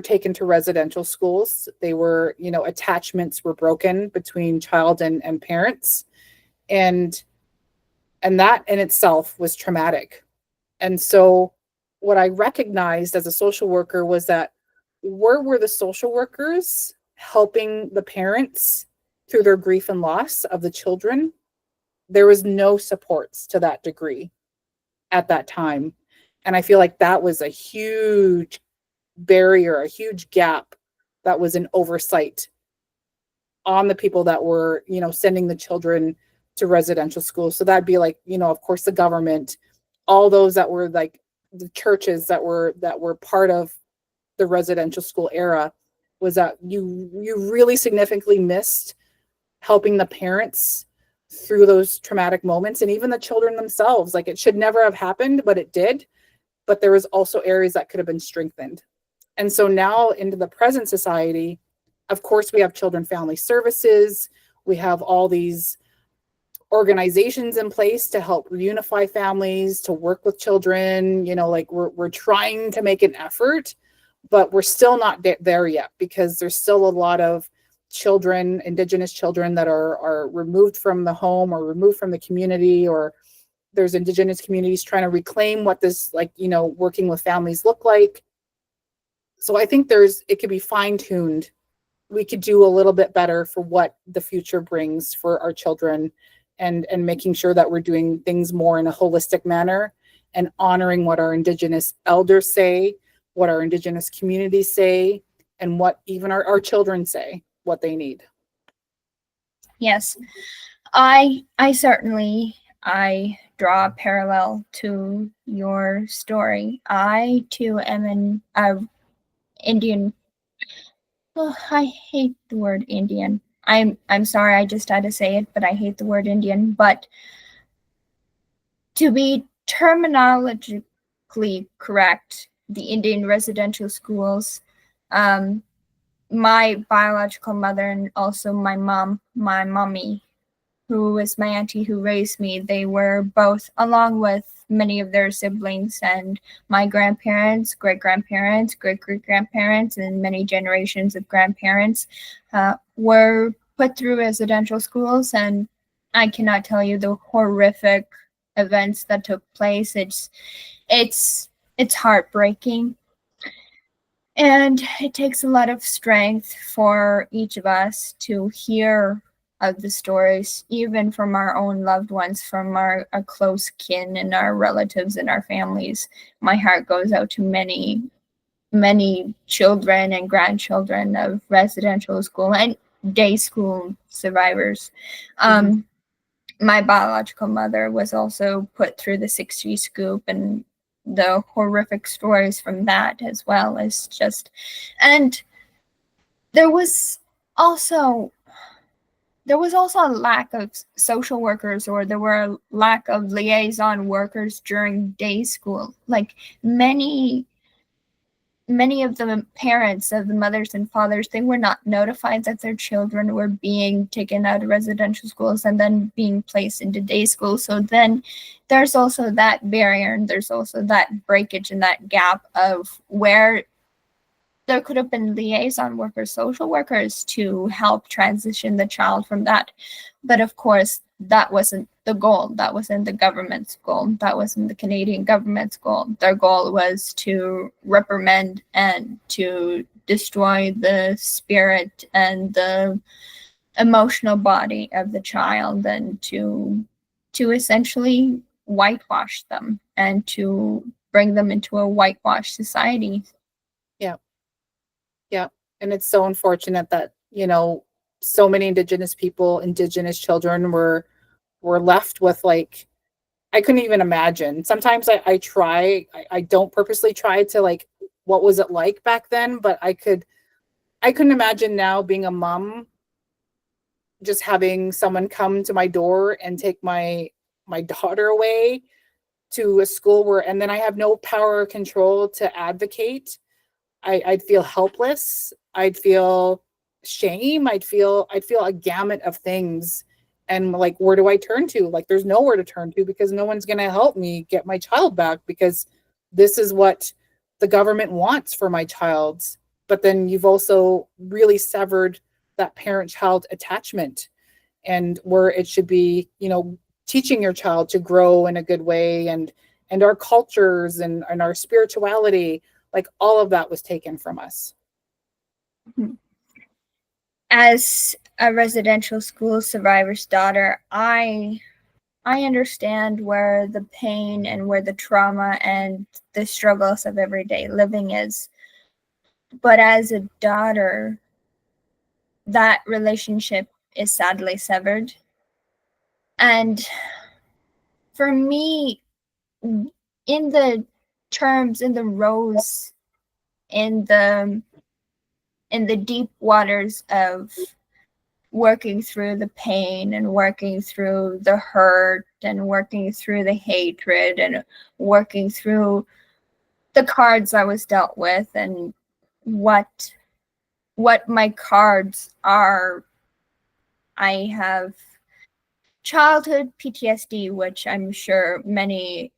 taken to residential schools. They were, attachments were broken between child and parents. And that in itself was traumatic. And so what I recognized as a social worker was that, where were the social workers helping the parents through their grief and loss of the children? There was no supports to that degree at that time. And I feel like that was a huge barrier, a huge gap that was an oversight on the people that were, sending the children to residential schools. So that'd be like, of course, the government, all those that were like the churches that were part of the residential school era, was that you really significantly missed helping the parents through those traumatic moments, and even the children themselves. Like, it should never have happened, but it did. But there was also areas that could have been strengthened. And so now into the present society, of course, we have children family services. We have all these organizations in place to help reunify families, to work with children. Like, we're trying to make an effort, but we're still not there yet, because there's still a lot of children, Indigenous children, that are removed from the home or removed from the community, or there's Indigenous communities trying to reclaim what this, working with families look like. So I think it could be fine-tuned. We could do a little bit better for what the future brings for our children, and making sure that we're doing things more in a holistic manner, and honoring what our Indigenous elders say, what our Indigenous communities say, and what even our children say, what they need. Yes. I certainly I draw a parallel to your story. I too am an Indian. Oh, I hate the word Indian. I'm sorry, I just had to say it, but I hate the word Indian. But to be terminologically correct, the Indian residential schools, um, my biological mother and also my mom, my mommy, who was my auntie who raised me, they were both, along with many of their siblings and my grandparents, great grandparents, great great grandparents, and many generations of grandparents, were put through residential schools. And I cannot tell you the horrific events that took place. It's it's heartbreaking. And it takes a lot of strength for each of us to hear of the stories, even from our own loved ones, from our close kin and our relatives and our families. My heart goes out to many, many children and grandchildren of residential school and day school survivors. Mhm. My biological mother was also put through the 60 scoop, and the horrific stories from that as well as just, and there was also there was also a lack of social workers, or there were a lack of liaison workers during day school. Like many of the parents of the mothers and fathers, they were not notified that their children were being taken out of residential schools and then being placed into day school. So then there's also that barrier, and there's also that breakage and that gap of where there could have been liaison workers, social workers to help transition the child from that. But of course, that wasn't the goal. That wasn't the government's goal. That wasn't the Canadian government's goal. Their goal was to reprimand and to destroy the spirit and the emotional body of the child, and to essentially whitewash them and to bring them into a whitewashed society. Yeah. Yeah. And it's so unfortunate that, so many Indigenous people, Indigenous children were left with, like, I couldn't even imagine. Sometimes I try, I don't purposely try to, like, what was it like back then, but I couldn't imagine now being a mom, just having someone come to my door and take my daughter away to a school where, and then I have no power or control to advocate. I'd feel helpless. I'd feel shame. I'd feel a gamut of things. And, like, where do I turn to? Like, there's nowhere to turn to because no one's going to help me get my child back, because this is what the government wants for my child. But then you've also really severed that parent-child attachment, and where it should be, teaching your child to grow in a good way, and our cultures and our spirituality, like, all of that was taken from us. As a residential school survivor's daughter, I understand where the pain and where the trauma and the struggles of everyday living is. But as a daughter, that relationship is sadly severed. And for me, in the terms, in the rows, in the deep waters of working through the pain and working through the hurt and working through the hatred and working through the cards I was dealt with, and what my cards are. I have childhood PTSD, which I'm sure many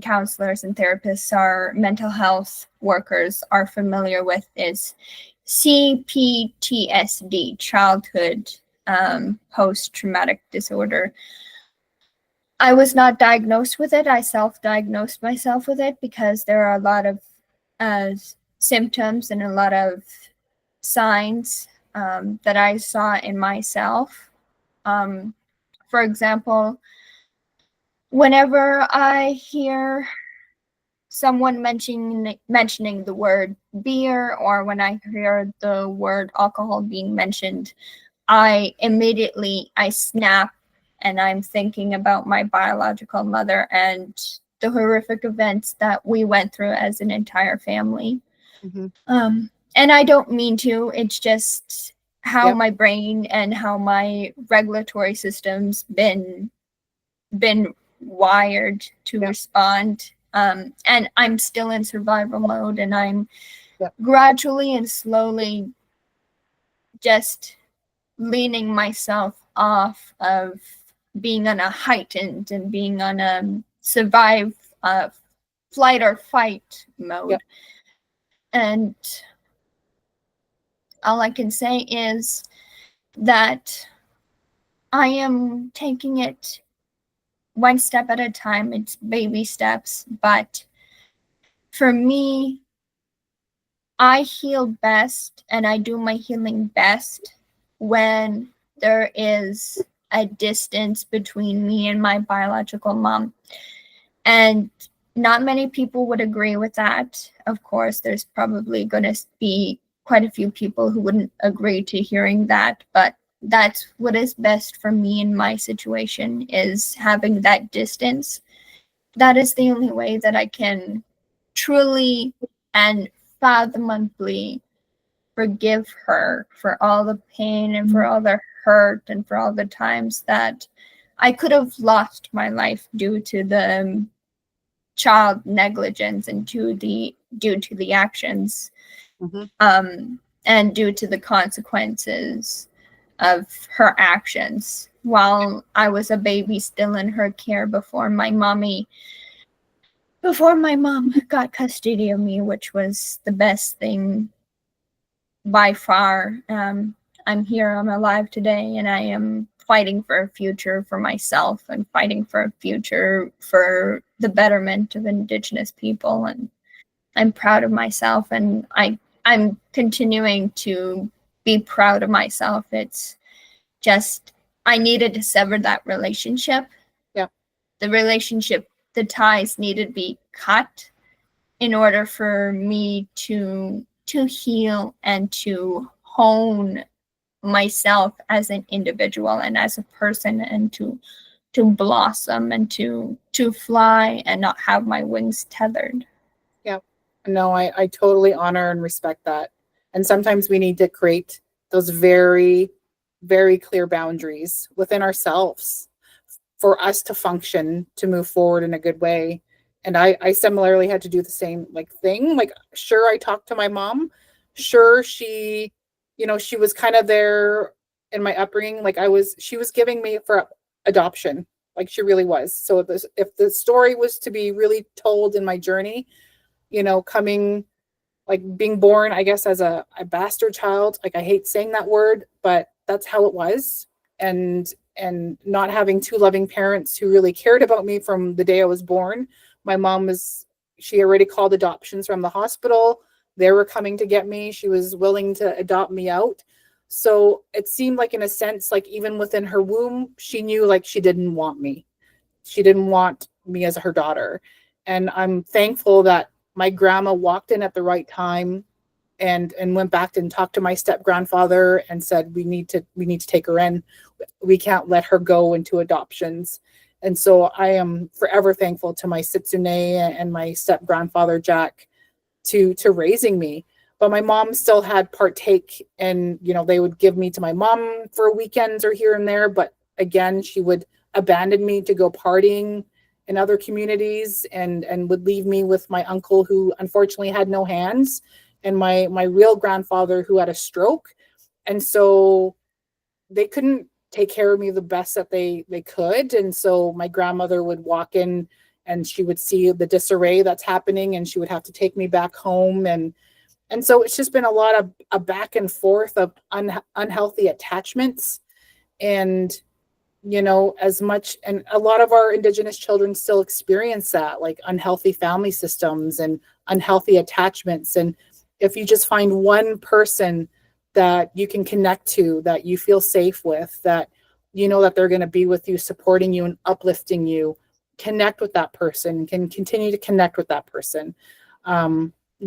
counselors and therapists, are mental health workers, are familiar with, is CPTSD, childhood post-traumatic disorder. I was not diagnosed with it. I self-diagnosed myself with it because there are a lot of uh, symptoms and a lot of signs that I saw in myself. For example, whenever I hear someone mentioning the word beer, or when I hear the word alcohol being mentioned, I snap and I'm thinking about my biological mother and the horrific events that we went through as an entire family. Mhm. And I don't mean to, it's just how Yep. my brain and how my regulatory system's been wired to Yep. respond. And I'm still in survival mode, and I'm Yep. gradually and slowly just leaning myself off of being on a heightened and being on a survive flight or fight mode. Yep. And all I can say is that I am taking it one step at a time. It's baby steps, but for me, I heal best and I do my healing best when there is a distance between me and my biological mom. And not many people would agree with that. Of course, there's probably going to be quite a few people who wouldn't agree to hearing that, but that's what is best for me in my situation, is having that distance. That is the only way that I can truly and fathomably forgive her for all the pain and for all the hurt and for all the times that I could have lost my life due to the child negligence and due to the actions, Mhm. and due to the consequences of her actions while I was a baby still in her care before my mom got custody of me, which was the best thing by far. I'm here, I'm alive today, and I am fighting for a future for myself and fighting for a future for the betterment of Indigenous people. And I'm proud of myself, and I'm continuing to be proud of myself. It's just, I needed to sever that relationship. Yeah. The ties needed to be cut in order for me to heal and to hone myself as an individual and as a person, and to blossom and to fly and not have my wings tethered. Yeah. No, I totally honor and respect that. And sometimes we need to create those very, very clear boundaries within ourselves for us to function, to move forward in a good way. And I similarly had to do the same thing. Like, sure, I talked to my mom. Sure, she, she was kind of there in my upbringing. She was giving me for adoption. Like, she really was. So if the story was to be really told in my journey, coming, being born, I guess, as a bastard child. Like, I hate saying that word, but that's how it was. And not having two loving parents who really cared about me from the day I was born. My mom she already called adoptions from the hospital. They were coming to get me. She was willing to adopt me out. So it seemed like, in a sense, like, even within her womb, she knew, like, she didn't want me. She didn't want me as her daughter. And I'm thankful that my grandma walked in at the right time and went back and talked to my step grandfather and said, we need to take her in. We can't let her go into adoptions. And so I am forever thankful to my Sitsune and my step grandfather Jack to raising me. But my mom still had partake, and they would give me to my mom for weekends or here and there, but again, she would abandon me to go partying in other communities, and would leave me with my uncle, who unfortunately had no hands, and my real grandfather, who had a stroke. And so they couldn't take care of me the best that they could. And so my grandmother would walk in and she would see the disarray that's happening, and she would have to take me back home. And so it's just been a lot of a back and forth of unhealthy attachments. And as much, and a lot of our Indigenous children still experience that, like unhealthy family systems and unhealthy attachments. And if you just find one person that you can connect to, that you feel safe with, that that they're going to be with you, supporting you and uplifting you, connect with that person, can continue to connect with that person.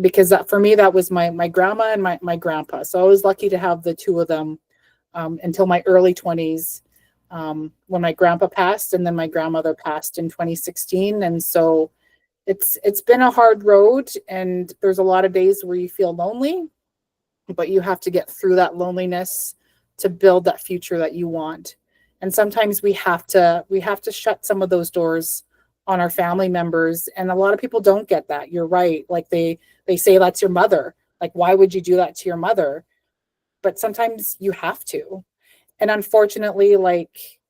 Because that, for me, that was my grandma and my grandpa. So I was lucky to have the two of them until my early 20s, when my grandpa passed, and then my grandmother passed in 2016. And so it's been a hard road, and there's a lot of days where you feel lonely, but you have to get through that loneliness to build that future that you want. And sometimes we have to shut some of those doors on our family members, and a lot of people don't get that. You're right. Like they say that's your mother. Like, why would you do that to your mother? But sometimes you have to. And unfortunately, like,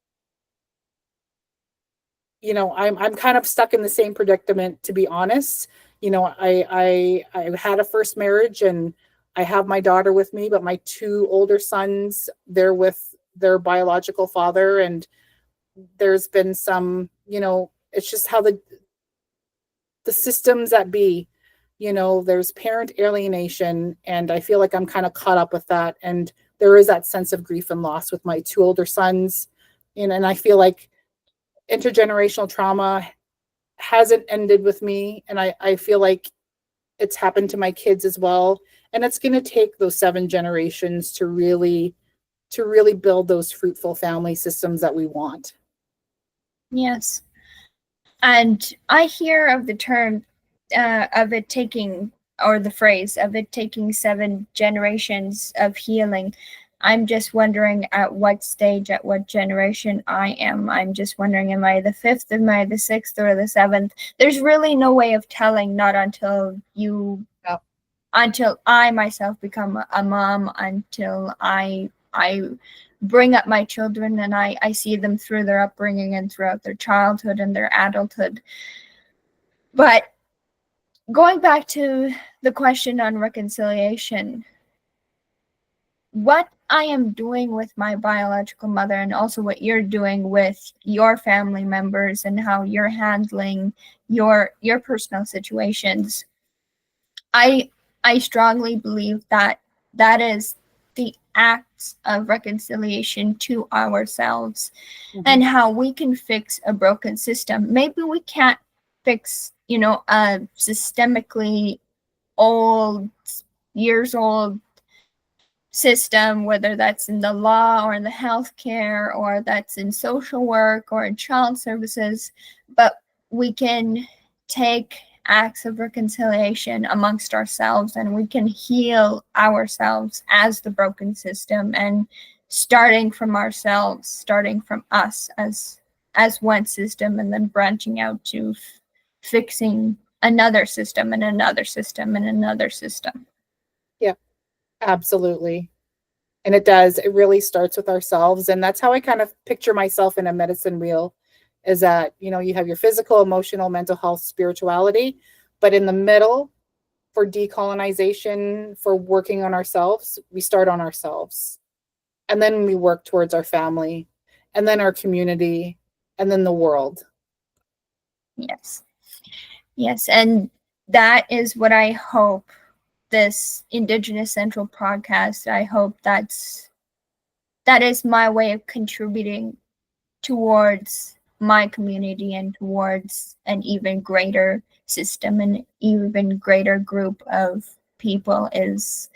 I'm kind of stuck in the same predicament, to be honest. I had a first marriage, and I have my daughter with me, but my two older sons, they're with their biological father. And there's been some, it's just how the systems that be, there's parent alienation, and I feel like I'm kind of caught up with that. And there is that sense of grief and loss with my two older sons. And I feel like intergenerational trauma hasn't ended with me. And I feel like it's happened to my kids as well. And it's going to take those 7 generations to really build those fruitful family systems that we want. Yes. And I hear of the term of it taking, or the phrase of it taking 7 generations of healing. I'm just wondering at what stage, at what generation I am. I'm just wondering, am I the 5th, am I the 6th, or the 7th? There's really no way of telling, not until until I myself become a mom, until I bring up my children and I see them through their upbringing and throughout their childhood and their adulthood. But going back to the question on reconciliation, what I am doing with my biological mother, and also what you're doing with your family members and how you're handling your personal situations, I strongly believe that that is the acts of reconciliation to ourselves. Mm-hmm. And how we can fix a broken system. Maybe we can't fix, a systemically old, years old system, whether that's in the law or in the healthcare, or that's in social work or in child services, but we can take acts of reconciliation amongst ourselves, and we can heal ourselves as the broken system, and starting from ourselves, starting from us as one system, and then branching out to fixing another system and another system and another system. Yeah, absolutely. And it does. It really starts with ourselves. And that's how I kind of picture myself in a medicine wheel, is that, you have your physical, emotional, mental health, spirituality, but in the middle, for decolonization, for working on ourselves, we start on ourselves. And then we work towards our family, and then our community, and then the world. Yes. Yes. And that is what I hope this Indigenous Central podcast, I hope that is my way of contributing towards my community and towards an even greater system, an even greater group of people, is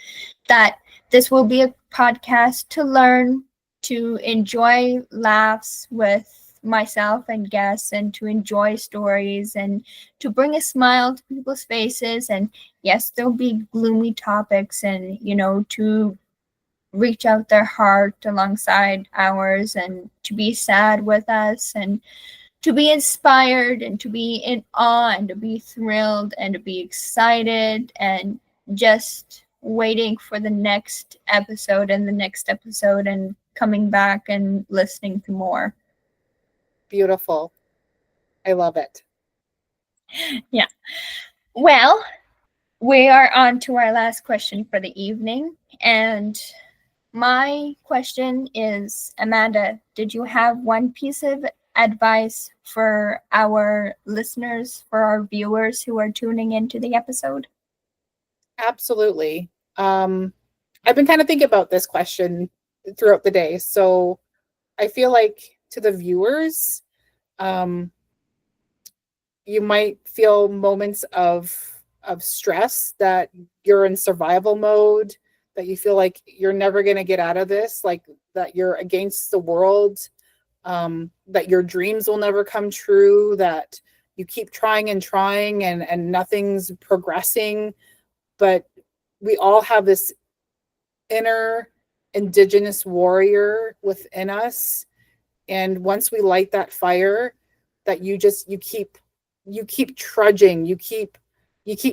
that this will be a podcast to learn, to enjoy laughs with myself and guests, and to enjoy stories, and to bring a smile to people's faces. And yes, there'll be gloomy topics, and to reach out their heart alongside ours, and to be sad with us, and to be inspired, and to be in awe, and to be thrilled, and to be excited, and just waiting for the next episode and the next episode, and coming back and listening to more. Beautiful. I love it. Yeah. Well, we are on to our last question for the evening. And my question is, Amanda, did you have one piece of advice for our listeners, for our viewers who are tuning into the episode? Absolutely. I've been kind of thinking about this question throughout the day. So I feel like, to the viewers, you might feel moments of stress, that you're in survival mode, that you feel like you're never going to get out of this, like that you're against the world, that your dreams will never come true, that you keep trying and nothing's progressing. But we all have this inner Indigenous warrior within us. And once we light that fire, that you keep trudging, you keep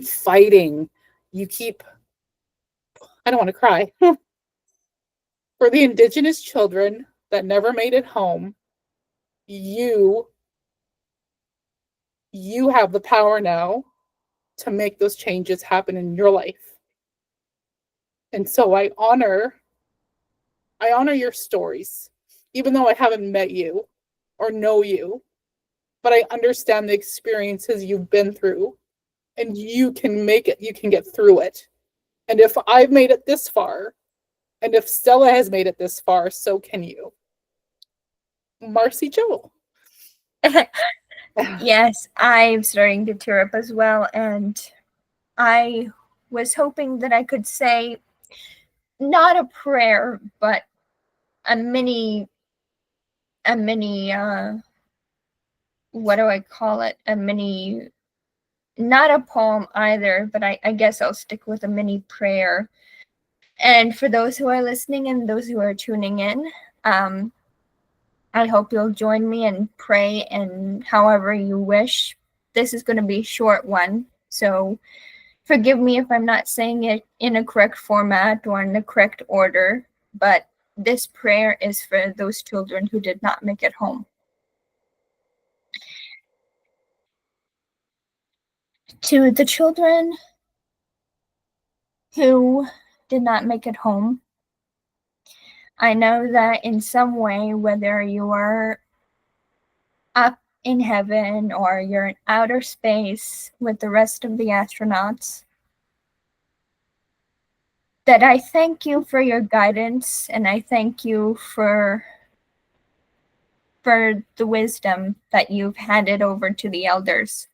fighting, you keep, I don't want to cry. For the Indigenous children that never made it home, you have the power now to make those changes happen in your life. And so I honor your stories, even though I haven't met you or know you, but I understand the experiences you've been through, and you can make it, you can get through it. And if I've made it this far, and if Stella has made it this far, so can you. Marcy Joel. Yes, I'm starting to tear up as well. And I was hoping that I could say not a prayer, but a mini, what do I call it? A mini, not a poem either, but I guess I'll stick with a mini prayer. And for those who are listening and those who are tuning in, I hope you'll join me and pray and however you wish. This is going to be a short one, so forgive me if I'm not saying it in a correct format or in the correct order, but this prayer is for those children who did not make it home. To the children who did not make it home, I know that in some way, whether you are up in heaven or you're in outer space with the rest of the astronauts, that I thank you for your guidance, and I thank you for the wisdom that you've handed over to the elders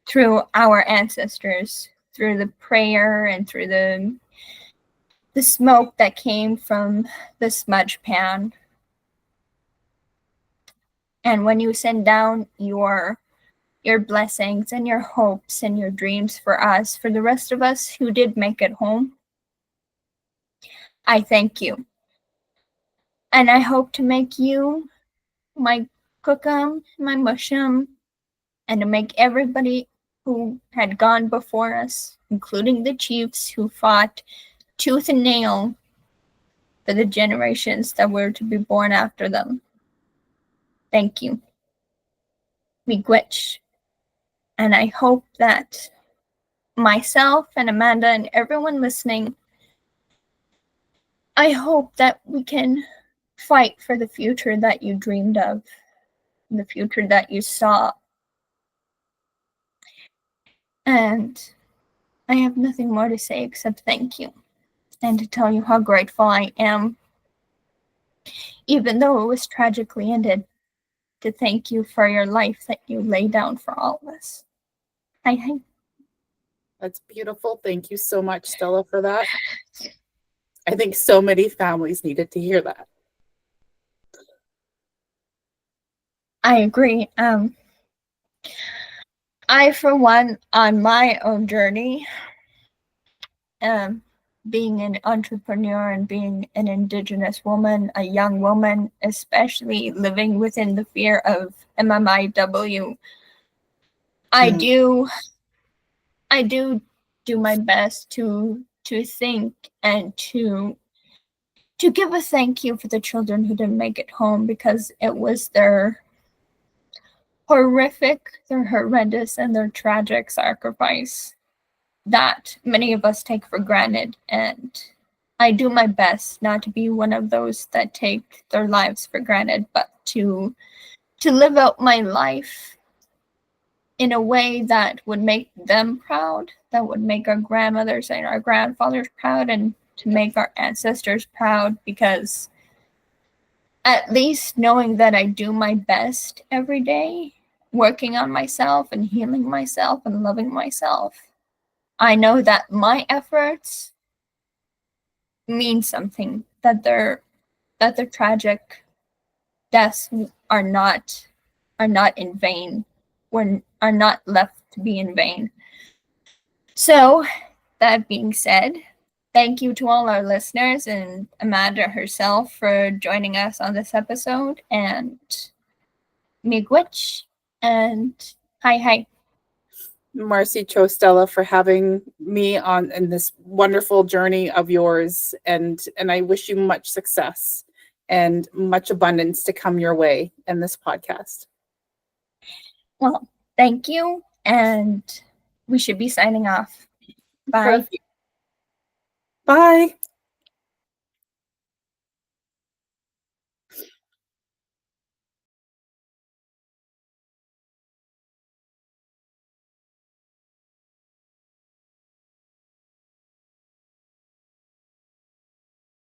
through our ancestors, through the prayer and through the smoke that came from the smudge pan. And when you send down your blessings and your hopes and your dreams for us, for the rest of us who did make it home, I thank you. And I hope to make you my cookum, my mushum, and to make everybody who had gone before us, including the chiefs who fought tooth and nail for the generations that were to be born after them. Thank you. Miigwech. And I hope that myself and Amanda and everyone listening, I hope that we can fight for the future that you dreamed of, the future that you saw. And I have nothing more to say except thank you, and to tell you how grateful I am, even though it was tragically ended, to thank you for your life that you lay down for all of us. Hi. That's beautiful. Thank you so much, Stella, for that. I think so many families needed to hear that. I agree. I, for one, on my own journey, being an entrepreneur and being an Indigenous woman, a young woman, especially living within the fear of MMIW, I do my best to think and to give a thank you for the children who didn't make it home, because it was their horrific, their horrendous, and their tragic sacrifice that many of us take for granted. And I do my best not to be one of those that take their lives for granted, but to live out my life in a way that would make them proud, that would make our grandmothers and our grandfathers proud, and to make our ancestors proud, because at least knowing that I do my best every day, working on myself and healing myself and loving myself, I know that my efforts means something, that their tragic deaths are not in vain, are not left to be in vain. So, that being said, thank you to all our listeners and Amanda herself for joining us on this episode, and Miigwech, and hi. Marcy Chostella, for having me on in this wonderful journey of yours, and I wish you much success and much abundance to come your way in this podcast. Well, thank you, and we should be signing off. Bye. Perfect. Bye.